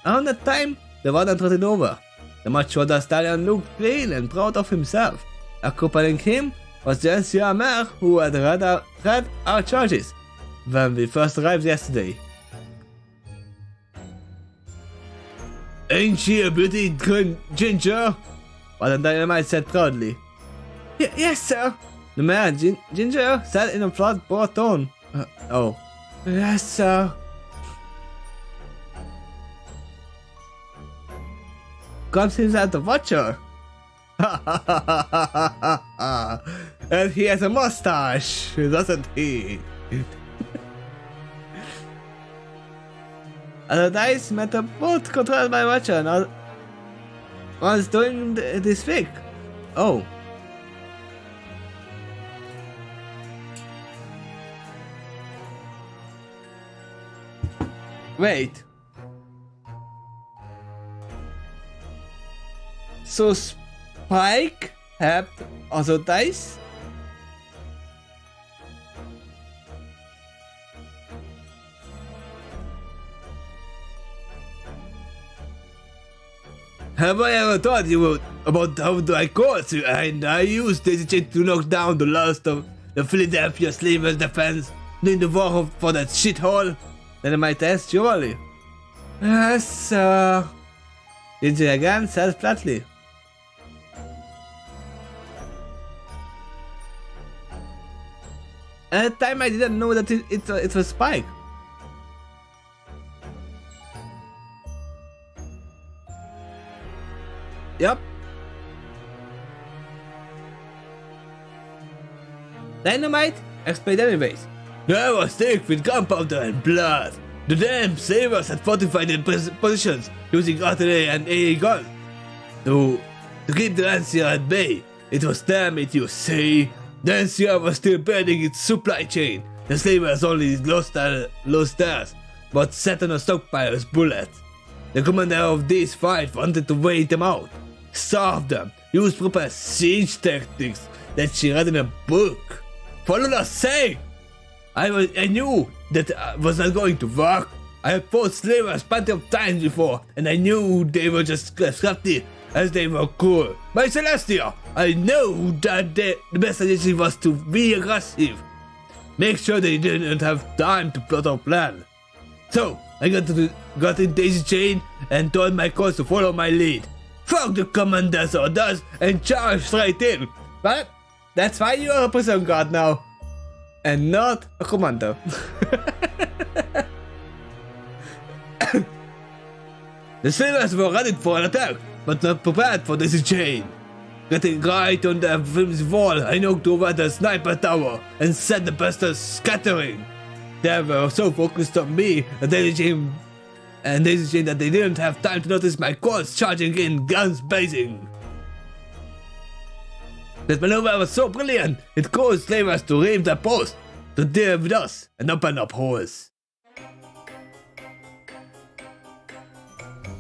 S1: Around that time, the warden trotted over. The much older stallion looked clean and proud of himself. Accompanying him was the ancient mare who had read our charges when we first arrived yesterday. "Ain't she a beauty, Ginger?" Warden Dynamite said proudly. Yes, sir," the mare Ginger said in a flat, bored tone. Oh. "Yes, sir." Comes himself the watcher. And he has a mustache, doesn't he? The dice met a boat controlled by Watcher and was doing this trick. Oh. Wait. So Spike habt also dice? Have I ever thought you about how I caught you and I used this to knock down the last of the Philadelphia slavers' defense during the war for that shithole? Then I might test surely. Yes, Ginger again says flatly. At the time I didn't know that it was Spike. Yep. Dynamite? Explained anyways. They were thick with gunpowder and blood. The damn savers had fortified their positions using artillery and AA guns to keep the NCR at bay. It was damn it, you see. The NCR was still building its supply chain. The slavers only lost theirs, but sat on a stockpile of bullets. The commander of this fight wanted to wait them out, starve them, use proper siege tactics that she read in a book. For Lola's sake! I knew that was not going to work. I had fought slavers plenty of times before, and I knew they were just as crafty as they were cool. My Celestia, I know that the best strategy was to be aggressive. Make sure they didn't have time to plot our plan. So, I got in Daisy Chain and told my course to follow my lead. Fuck the commander's orders and charge straight in. But that's why you're a prison guard now. And not a commander. The sailors were ready for an attack, but not prepared for this chain. Getting right on the film's wall, I knocked over the sniper tower and set the bastards scattering. They were so focused on me that they didn't have time to notice my quads charging in, guns blazing. This maneuver was so brilliant, it caused slavers to leave their post, to deal with us, and open up holes.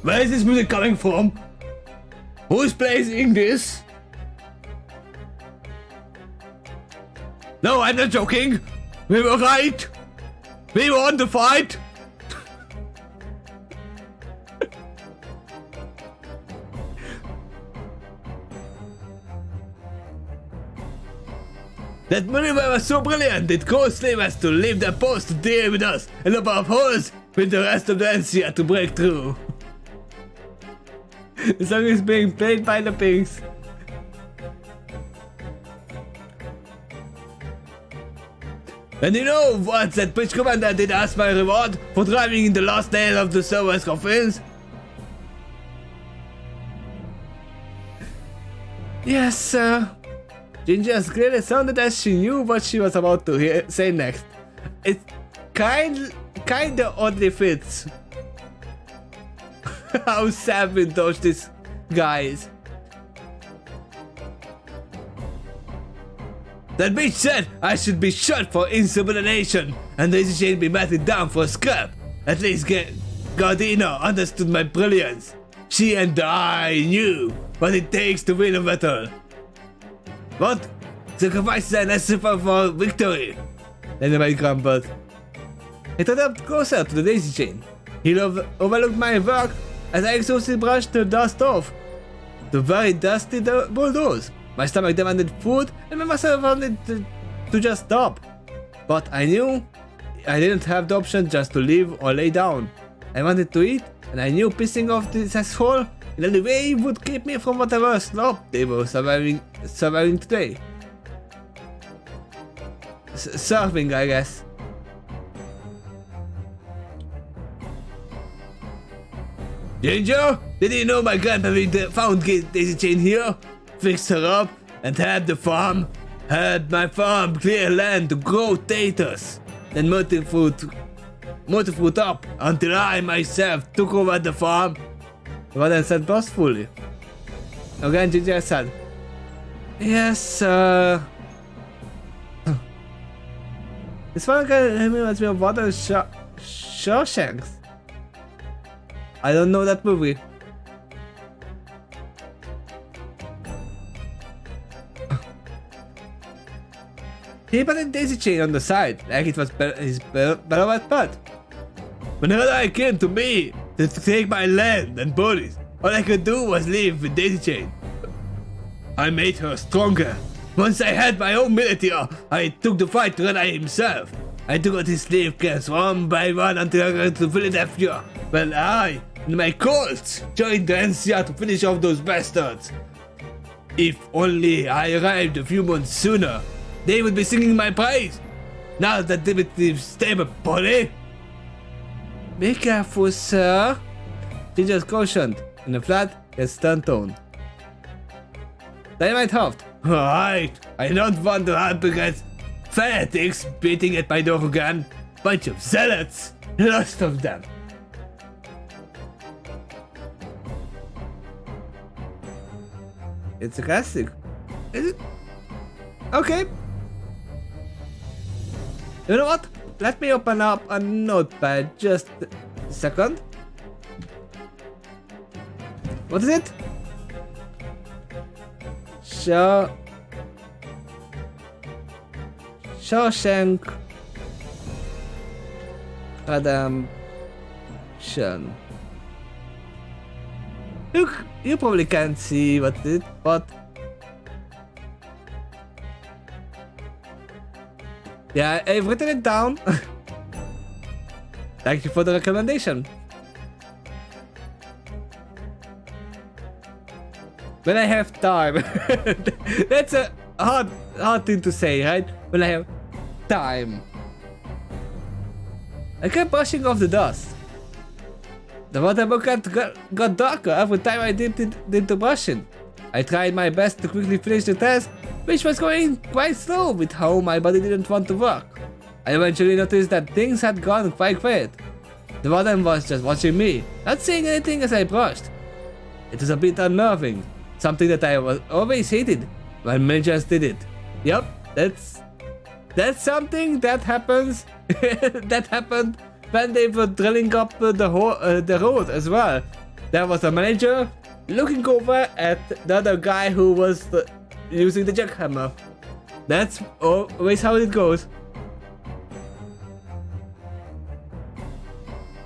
S1: Where is this music coming from? Who's playing this? No, I'm not joking. We were right. We won the fight. That maneuver was so brilliant, it caused slavers to leave their post to deal with us and open up holes with the rest of the NCR to break through. The song is being played by the pigs. And you know what that bridge commander did as my reward for driving in the last nail of the server's coffins? Yes, sir. Ginger's clearly sounded as she knew what she was about to say next. It kinda oddly fits. How savage this guy is. That bitch said I should be shot for insubordination and they should be batted down for scrap. At least Gardina understood my brilliance. She and I knew what it takes to win a battle. What? Sacrifices are necessary for victory. Anyway, grumbled. He trotted closer to the daisy chain. He overlooked my work as I exhaustively brushed the dust off. The very dusty bulldoze. My stomach demanded food and my muscle wanted to just stop. But I knew I didn't have the option just to leave or lay down. I wanted to eat and I knew pissing off this asshole in any way would keep me from whatever slop they were surviving today. Surfing, I guess. Ginger, did you know my grandpa found Daisy Chain here? Fixed her up and had my farm clear land to grow taters. Then multi-fruit up until I myself took over the farm. Rather said boastfully. Again, Ginger said, yes, sir. This one reminds me of Water Shawshanks. I don't know that movie. He put a daisy chain on the side, like it was his beloved pet. Whenever I came to me to take my land and bodies, all I could do was leave with daisy chain. I made her stronger. Once I had my own military, I took the fight to Red himself. I took out his slave camps one by one until I got to Philadelphia. Well, I and my Colts joined the NCR to finish off those bastards. If only I arrived a few months sooner, they would be singing my praise. Now that they would stable, Polly. Be careful, sir. She just cautioned in a flat yet stern tone. Dynamite huffed. Alright, I don't want to help against fanatics beating at my door again. Bunch of zealots. Lots of them. It's a classic. Is it? Okay. You know what? Let me open up a notepad just a second. What is it? Shawshank Redemption. Look, you probably can't see what it is, but yeah, I've written it down. Thank you for the recommendation. When I have time. That's a hard thing to say, right? When I have time. I kept brushing off the dust. The water bucket got darker every time I dipped into brushing. I tried my best to quickly finish the task, which was going quite slow with how my body didn't want to work. I eventually noticed that things had gone quite quiet. The warden was just watching me, not saying anything as I brushed. It was a bit unnerving, something that I always hated when managers did it. Yup, that's something that happens. That happened when they were drilling up the road as well. There was a manager looking over at the other guy who was using the jackhammer. That's always how it goes.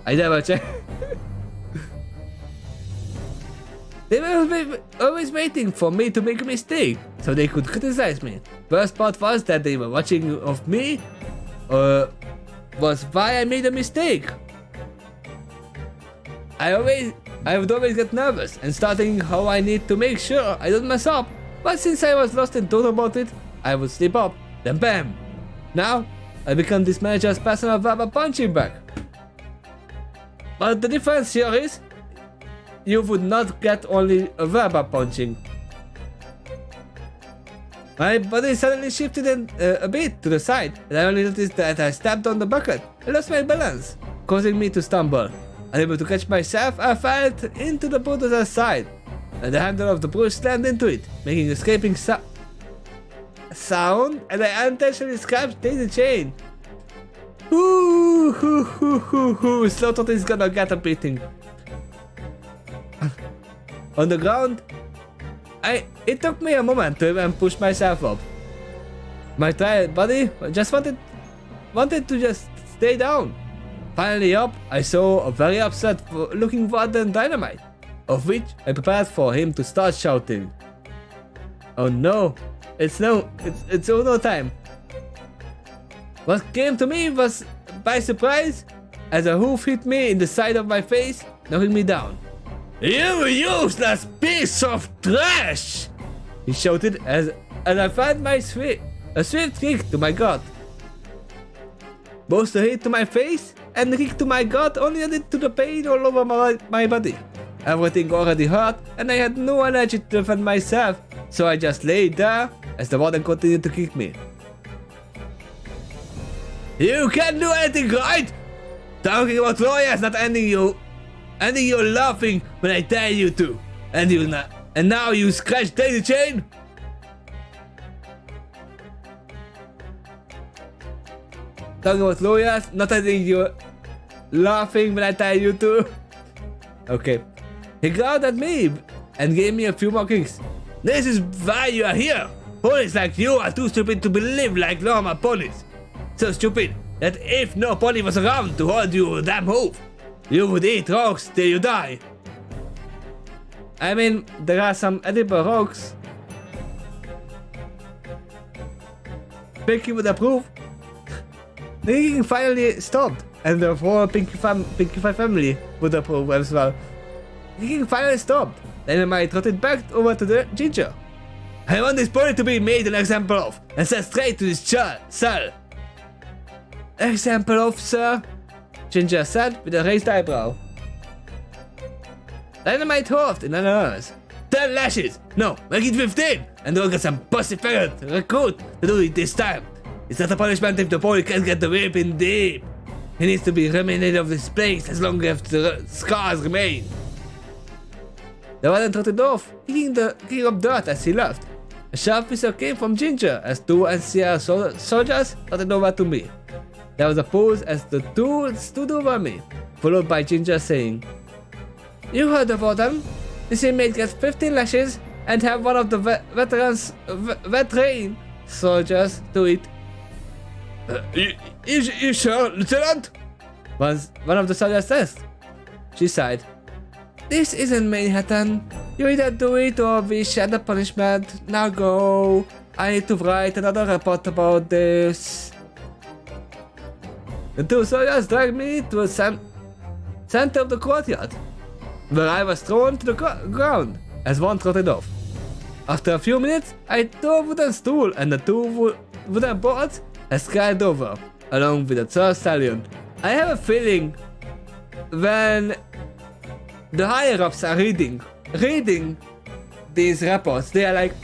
S1: I never check. They were always waiting for me to make a mistake, so they could criticize me. First part was that they were watching of me, was why I made a mistake. I would always get nervous and starting how I need to make sure I don't mess up. But since I was lost and thought about it, I would slip up, then bam. Now, I become this manager's personal verbal punching bag. But the difference here is, you would not get only a verbal punching. My body suddenly shifted a bit to the side, and I only noticed that I stepped on the bucket and lost my balance, causing me to stumble. Unable to catch myself, I fell into the bulldozer's side, and the handle of the brush slammed into it, making a scraping sound, and I unintentionally scratched the chain. Slow thought is gonna get a beating. On the ground, it took me a moment to even push myself up. My tired body just wanted to just stay down. Finally up, I saw a very upset looking Warden Dynamite, of which I prepared for him to start shouting. Oh no, it's no time. What came to me was by surprise, as a hoof hit me in the side of my face, knocking me down. You useless piece of trash! He shouted as I felt a swift kick to my gut. Both the hit to my face and the kick to my gut only added to the pain all over my body. Everything already hurt and I had no energy to defend myself, so I just lay there as the warden continued to kick me. You can't do anything right! Talking about lawyers not ending you laughing when I tell you to. And now you scratch daisy chain? Talking about lawyers not ending you laughing when I tell you to. Okay. He growled at me and gave me a few more kicks. This is why you are here. Ponies like you are too stupid to believe like normal ponies. So stupid that if no pony was around to hold you damn hoof, you would eat rocks till you die. I mean, there are some edible rocks. Pinky would approve. The kicking finally stopped, and the whole Pinky family would approve as well. The kicking finally stopped. Dynamite trotted back over to the Ginger. I want this pony to be made an example of, and sent straight to his cell. Example of, sir? Ginger said with a raised eyebrow. Dynamite huffed in earnest. 10 lashes! No, make it 15! And we'll get some pussy faggot recruit to do it this time. It's not a punishment if the pony can't get the whip in deep. He needs to be reminded of this place as long as the scars remain. The one trotted off, kicking up dirt as he left. A sharp whistle came from Ginger as two NCR soldiers trotted over to me. There was a pause as the two stood over me, followed by Ginger saying, "You heard about them. This inmate gets 15 lashes and have one of the veteran soldiers do it." You sure, Lieutenant? One of the soldiers asked. She sighed. This isn't Manhattan. You either do it or we share the punishment. Now go. I need to write another report about this. The two soldiers dragged me to the center of the courtyard, where I was thrown to the ground as one trotted off. After a few minutes, I threw a wooden stool and the two wooden boards had slid over, along with the third stallion. I have a feeling when the higher-ups are reading these reports, they are like,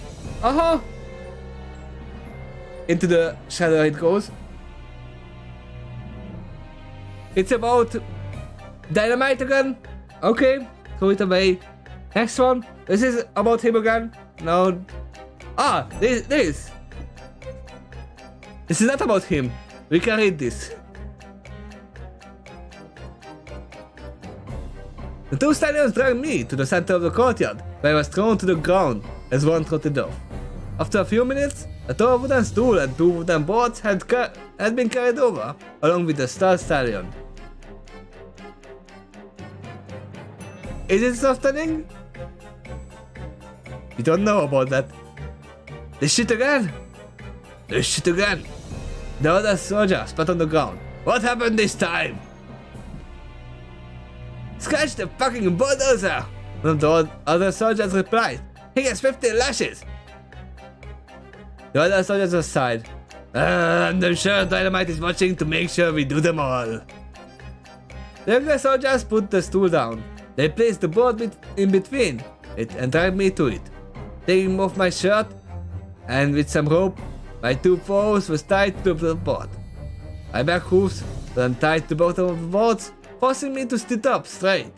S1: into the shadow it goes. It's about Dynamite again. Okay, throw it away. Next one. This is about him again. No. This is not about him. We can read this. The two stallions dragged me to the center of the courtyard, where I was thrown to the ground as one trotted off. After a few minutes, a tall wooden stool and two wooden boards had been carried over, along with the third stallion. Is it softening? You don't know about that. This shit again? This shit again? The other soldier spat on the ground. What happened this time? Scratch the fucking bulldozer! One of the other soldiers replied. He gets 15 lashes! The other soldiers sighed. And I'm sure Dynamite is watching to make sure we do them all. The younger soldiers put the stool down. They placed the board in between it and dragged me to it. Taking off my shirt and with some rope, my two foes was tied to the board. My back hooves were untied to both of the boards, forcing me to sit up straight.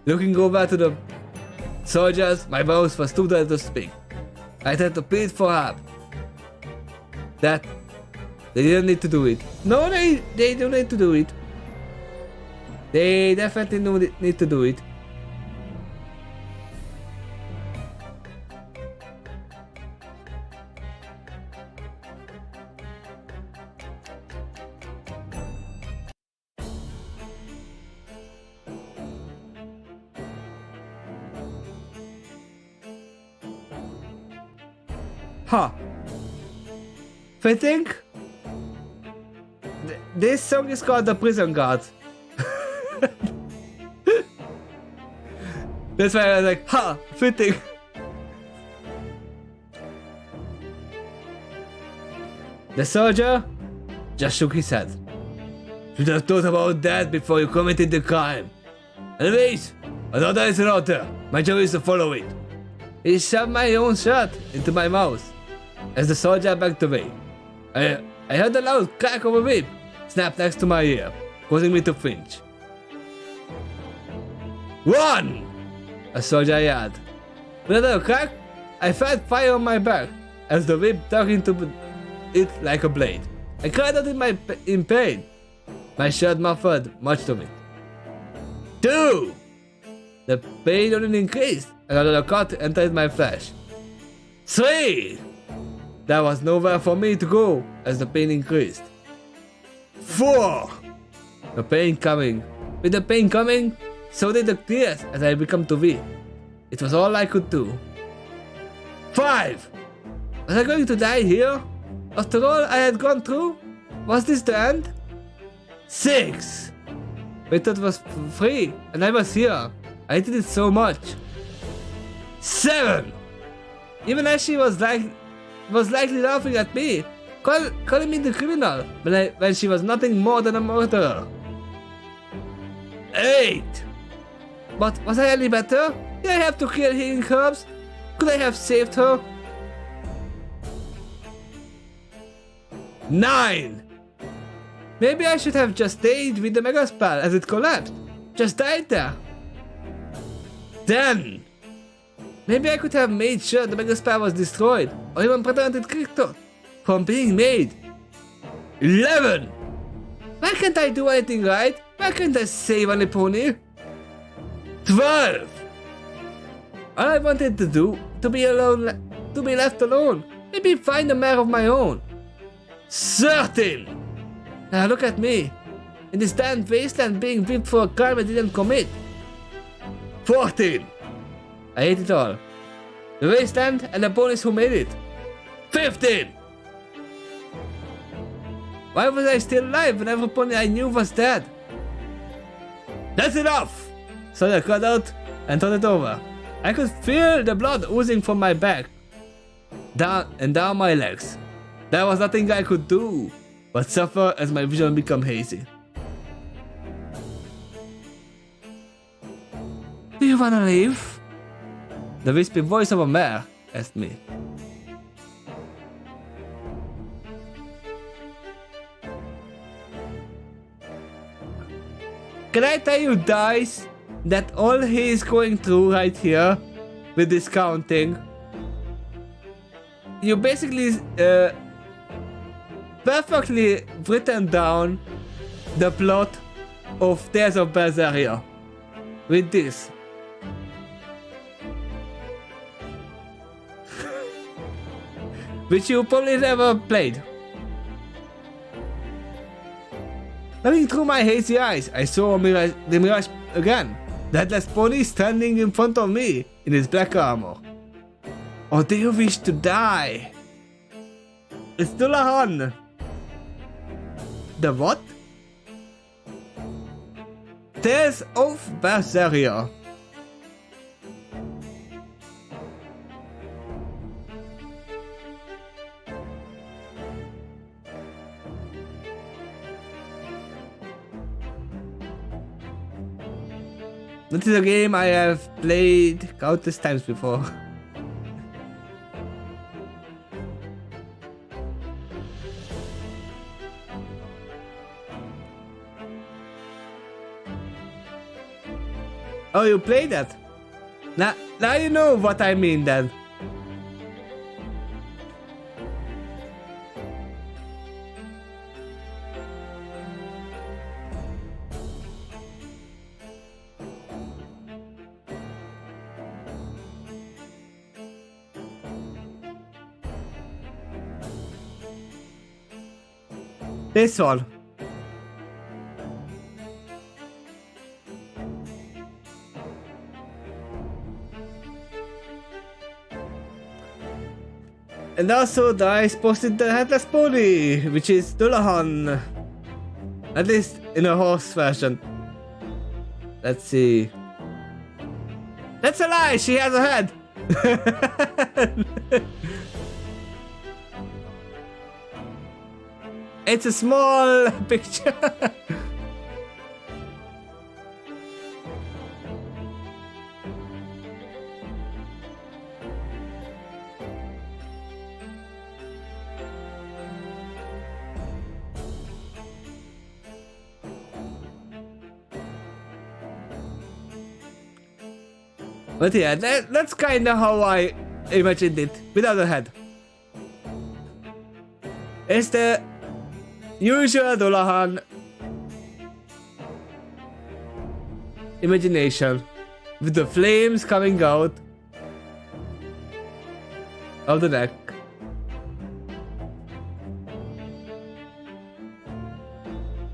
S1: Looking over to the soldiers, my voice was too dead to speak. I tried to plead for help. That they didn't need to do it. No, they don't need to do it. They definitely don't need to do it. I think this song is called The Prison Guard. That's why I was like, fitting. The soldier just shook his head. Should have thought about that before you committed the crime. Anyways, another is an order. My job is to follow it. He shoved my own shirt into my mouth as the soldier backed away. I heard a loud crack of a whip snap next to my ear, causing me to flinch. Run! A soldier yelled. With another crack, I felt fire on my back as the whip dug into it like a blade. I cried out in pain. My shirt muffled much of it. 2. The pain only increased. Another cut entered my flesh. 3. There was nowhere for me to go as the pain increased. 4. The pain coming. With the pain coming, so did the tears as I become too weak. It was all I could do. 5. Was I going to die here? After all I had gone through? Was this the end? 6. I thought it was free and I was here. I did it so much. 7. Even as she was likely laughing at me, calling me the criminal when she was nothing more than a murderer. 8. But was I any better? Did I have to kill healing herbs? Could I have saved her? 9. Maybe I should have just stayed with the mega spell as it collapsed. Just died there. 10. Maybe I could have made sure the mega spell was destroyed, or even prevented Krypton from being made. 11. Why can't I do anything right? Why can't I save any pony? 12. All I wanted to do, to be left alone. Maybe find a mare of my own. 13. Now look at me, in this damn wasteland being whipped for a crime I didn't commit. 14. I hate it all. The wasteland and the ponies who made it. 15. Why was I still alive when every pony I knew was dead? That's enough! So I cut out and turned it over. I could feel the blood oozing from my back, down my legs. There was nothing I could do but suffer as my vision became hazy. Do you wanna leave? The wispy voice of a mare asked me. Can I tell you, Dice, that all he is going through right here with this counting, you basically perfectly written down the plot of Tales of Berseria with this. Which you probably never played. Looking through my hazy eyes, I saw the mirage again. The headless pony standing in front of me in his black armor. Or do you wish to die? It's Dullahan. The what? Tales of Berseria. This is a game I have played countless times before. Oh, you played that? Now you know what I mean then. This one. And also Dice posted the headless pony, which is Dullahan. At least in a horse version. Let's see. That's a lie, she has a head! It's a small picture. But yeah, that's kinda how I imagined it, without a head. It's the usual Dullahan imagination with the flames coming out of the neck.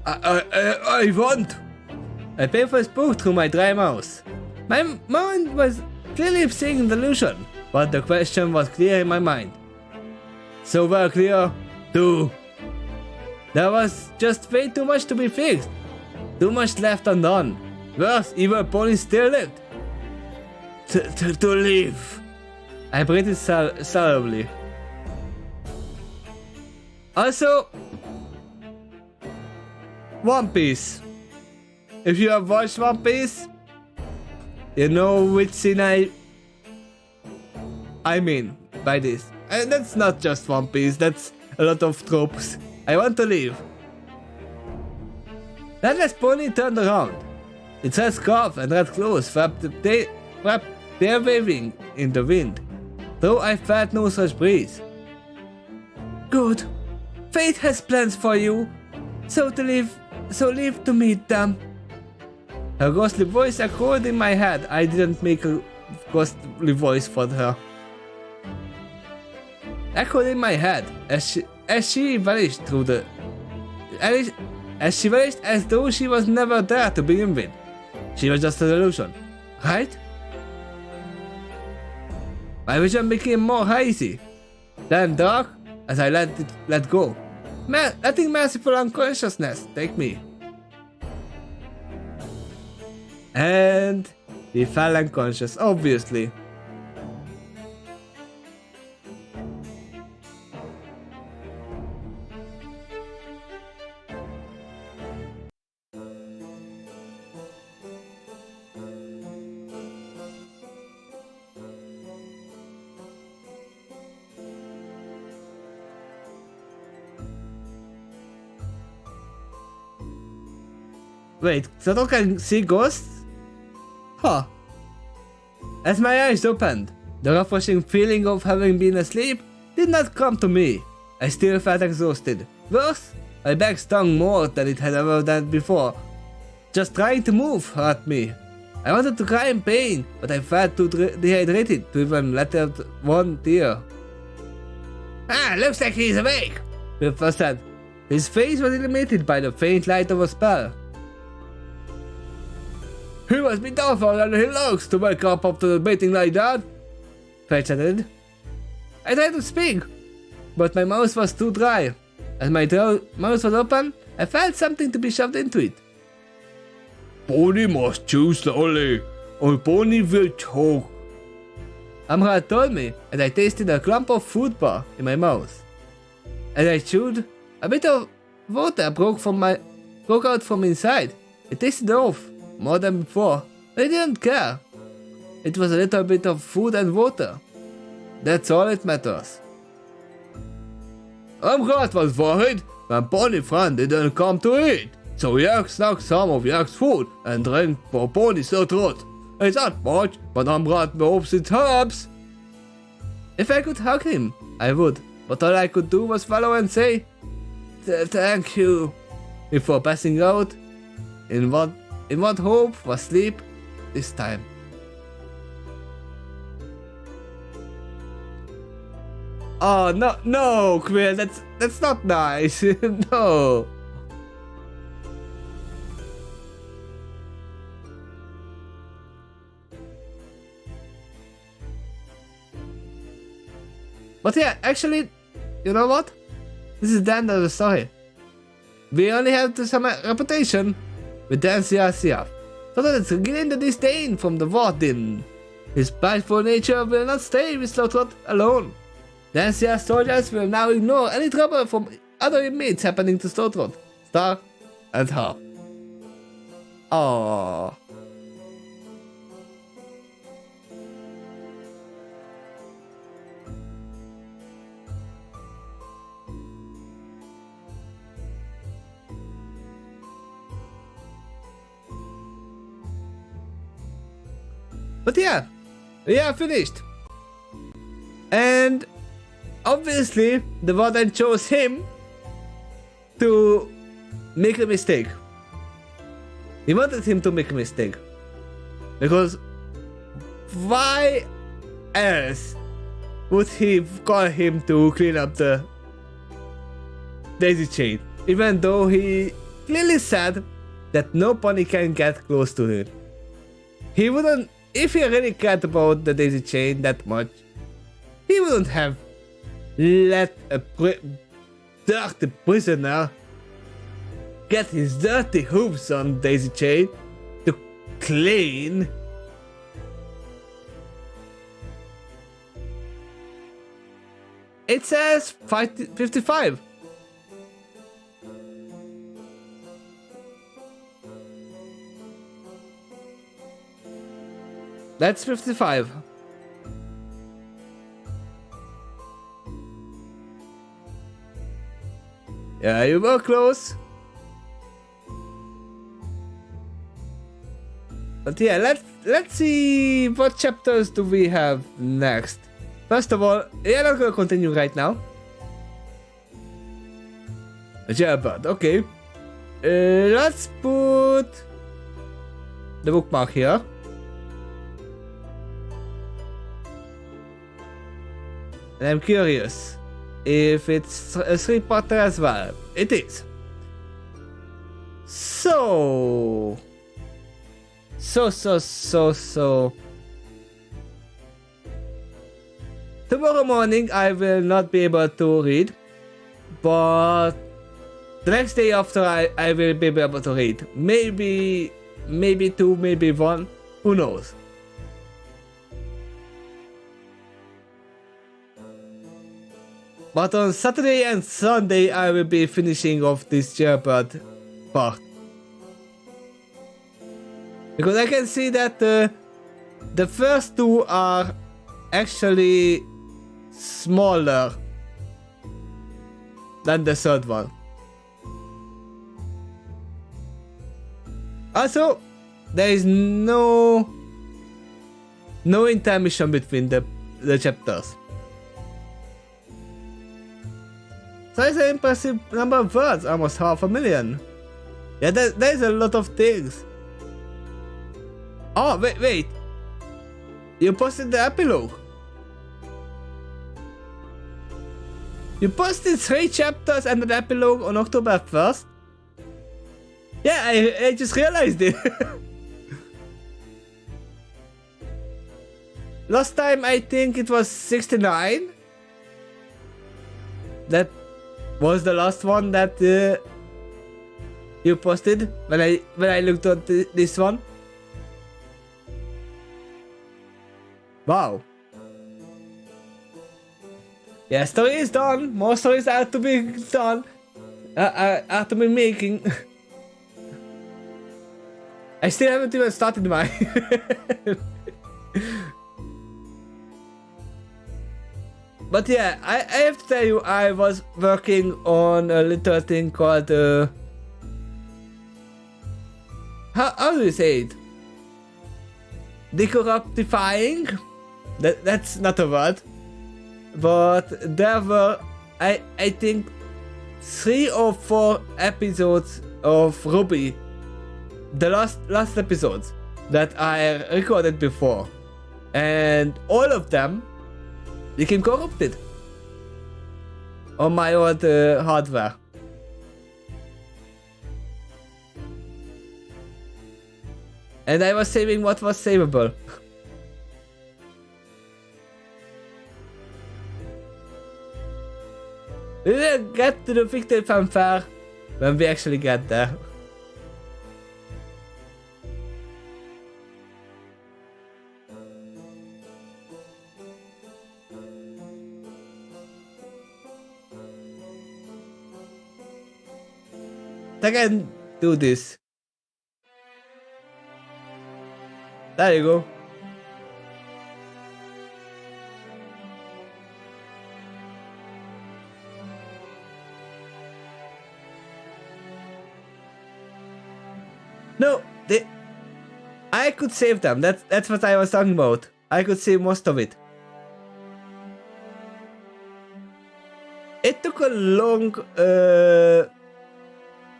S1: I want. I painfully spoke through my dry mouth. My mind was clearly seeing the illusion, but the question was clear in my mind. So well clear, too. There was just way too much to be fixed. Too much left undone. Worse, even Pony still lived. To live. I breathed solemnly. Also, One Piece. If you have watched One Piece, you know which scene I mean by this. And that's not just One Piece, that's a lot of tropes. I want to leave. Then as Pony turned around. Its red scarf and red clothes wrapped there waving in the wind, though I felt no such breeze. Good. Fate has plans for you, so leave to meet them. Her ghostly voice echoed in my head. I didn't make a ghostly voice for her. Echoed in my head as she vanished through the... As she vanished as though she was never there to begin with. She was just an illusion, right? My vision became more hazy, then dark as I let go, letting merciful unconsciousness take me. And he fell unconscious, obviously. Wait, Sato can see ghosts? Huh. As my eyes opened, the refreshing feeling of having been asleep did not come to me. I still felt exhausted. Worse, my back stung more than it had ever done before. Just trying to move hurt me. I wanted to cry in pain, but I felt too dehydrated to even let out one tear. Ah, looks like he's awake, Wilfer said. His face was illuminated by the faint light of a spell. He must be tougher than he looks to wake up after debating like that, Fate chatted. I tried to speak, but my mouth was too dry. As my mouth was open, I felt something to be shoved into it. Pony must chew slowly, or Pony will choke. Amra told me as I tasted a clump of food bar in my mouth. As I chewed, a bit of water broke out from inside. It tasted off. More than before, but I didn't care. It was a little bit of food and water. That's all it matters. Amrat was worried when Pony friend didn't come to eat, so Yak snuck some of Yak's food and drank for Pony's throat. It's not much, but Amrat hopes it helps. If I could hug him, I would, but all I could do was follow and say, thank you, before passing out in what hope was sleep this time. Oh no, Quill, that's not nice. No. But yeah, actually, you know what? This is the end of the story. We only have some reputation with Dan CRCF, so that it's getting the disdain from the warden. His spiteful nature will not stay with Slowthroat alone. The NCR soldiers will now ignore any trouble from other inmates happening to Slowthroat, Star, and her. Aww. But yeah, we are finished. And obviously, the warden chose him to make a mistake. He wanted him to make a mistake. Because why else would he call him to clean up the daisy chain? Even though he clearly said that no pony can get close to him. He wouldn't, if he really cared about the daisy chain that much, he wouldn't have let a dirty prisoner get his dirty hooves on daisy chain to clean. It says 55. That's 55. Yeah, you were close. But yeah, let's see what chapters do we have next. First of all, yeah, I'm not gonna continue right now. Yeah, but okay. Let's put the bookmark here. And I'm curious if it's a three-parter as well. It is. So. Tomorrow morning I will not be able to read, but the next day after I will be able to read. Maybe 2, maybe 1, who knows. But on Saturday and Sunday I will be finishing off this Jailbird part. Because I can see that the first 2 are actually smaller than the third one. Also, there is no intermission between the chapters. So it's an impressive number of words, almost 500,000. Yeah, there's a lot of things. Oh, wait. You posted the epilogue. You posted 3 chapters and an epilogue on October 1st? Yeah, I just realized it. Last time I think it was 69. That was the last one that you posted when I looked at this one. Wow. Yeah, story is done. More stories are to be done. Are to be making. I still haven't even started mine. But yeah, I have to tell you, I was working on a little thing called how do you say it? Decorruptifying? That's not a word. But there were, I think, 3 or 4 episodes of Ruby. The last episodes that I recorded before. And all of them became corrupted on my old hardware. And I was saving what was savable. We will get to the victory fanfare when we actually get there. I can do this. There you go. No, I could save them. That's what I was talking about. I could save most of it. It took a long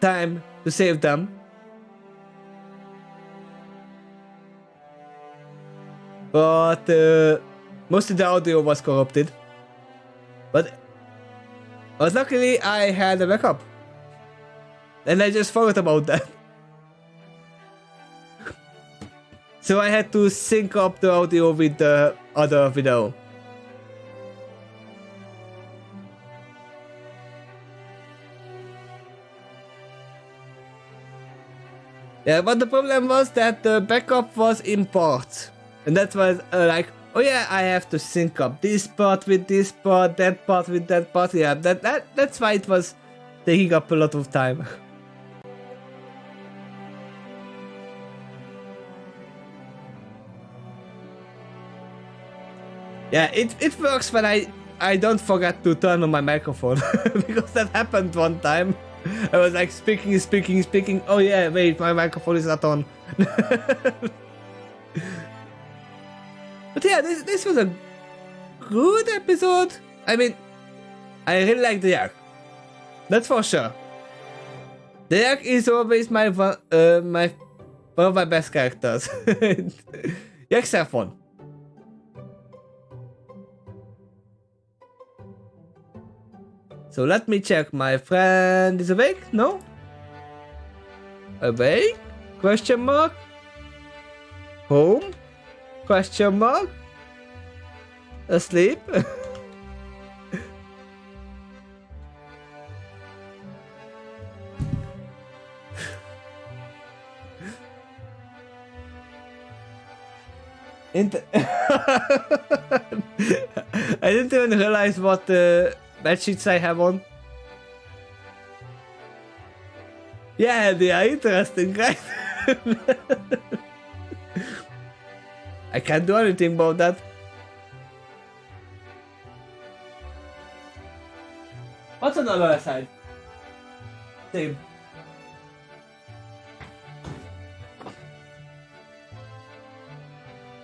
S1: time to save them. but most of the audio was corrupted. But luckily I had a backup, and I just forgot about that. So I had to sync up the audio with the other video. Yeah, but the problem was that the backup was in parts. And that was like, oh yeah, I have to sync up this part with this part, that part with that part. Yeah, that's why it was taking up a lot of time. Yeah, it works when I don't forget to turn on my microphone. Because that happened one time. I was like speaking. Oh yeah, wait, my microphone is not on. But yeah, this was a good episode. I mean, I really like the yak. That's for sure. The yak is always one of my best characters. Yaks are fun. So let me check. My friend is awake? No? Awake? Question mark? Home? Question mark? Asleep? I didn't even realize what bed sheets I have on. Yeah, they are interesting, right? I can't do anything about that. What's on the other side? Same.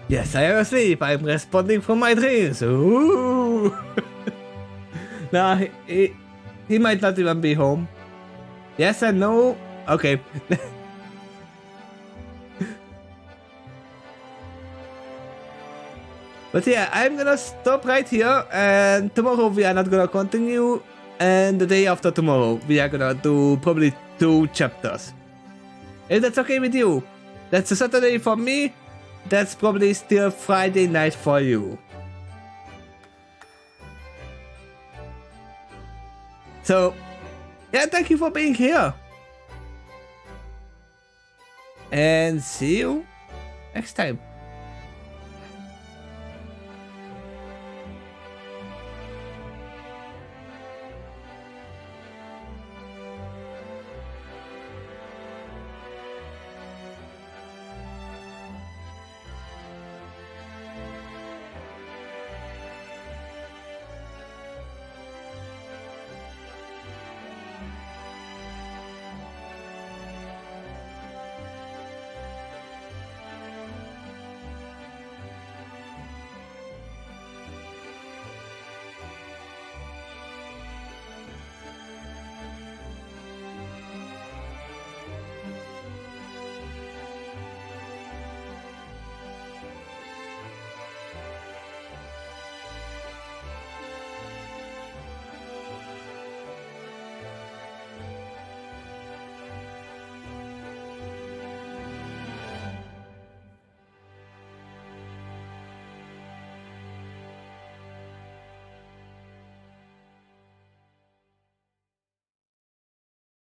S1: Yes, I am asleep. I'm responding from my dreams. Ooh. Nah, he might not even be home. Yes and no. Okay. But yeah, I'm gonna stop right here, and tomorrow we are not gonna continue, and the day after tomorrow we are gonna do probably 2 chapters. If that's okay with you. That's a Saturday for me. That's probably still Friday night for you. So, yeah, thank you for being here. And see you next time.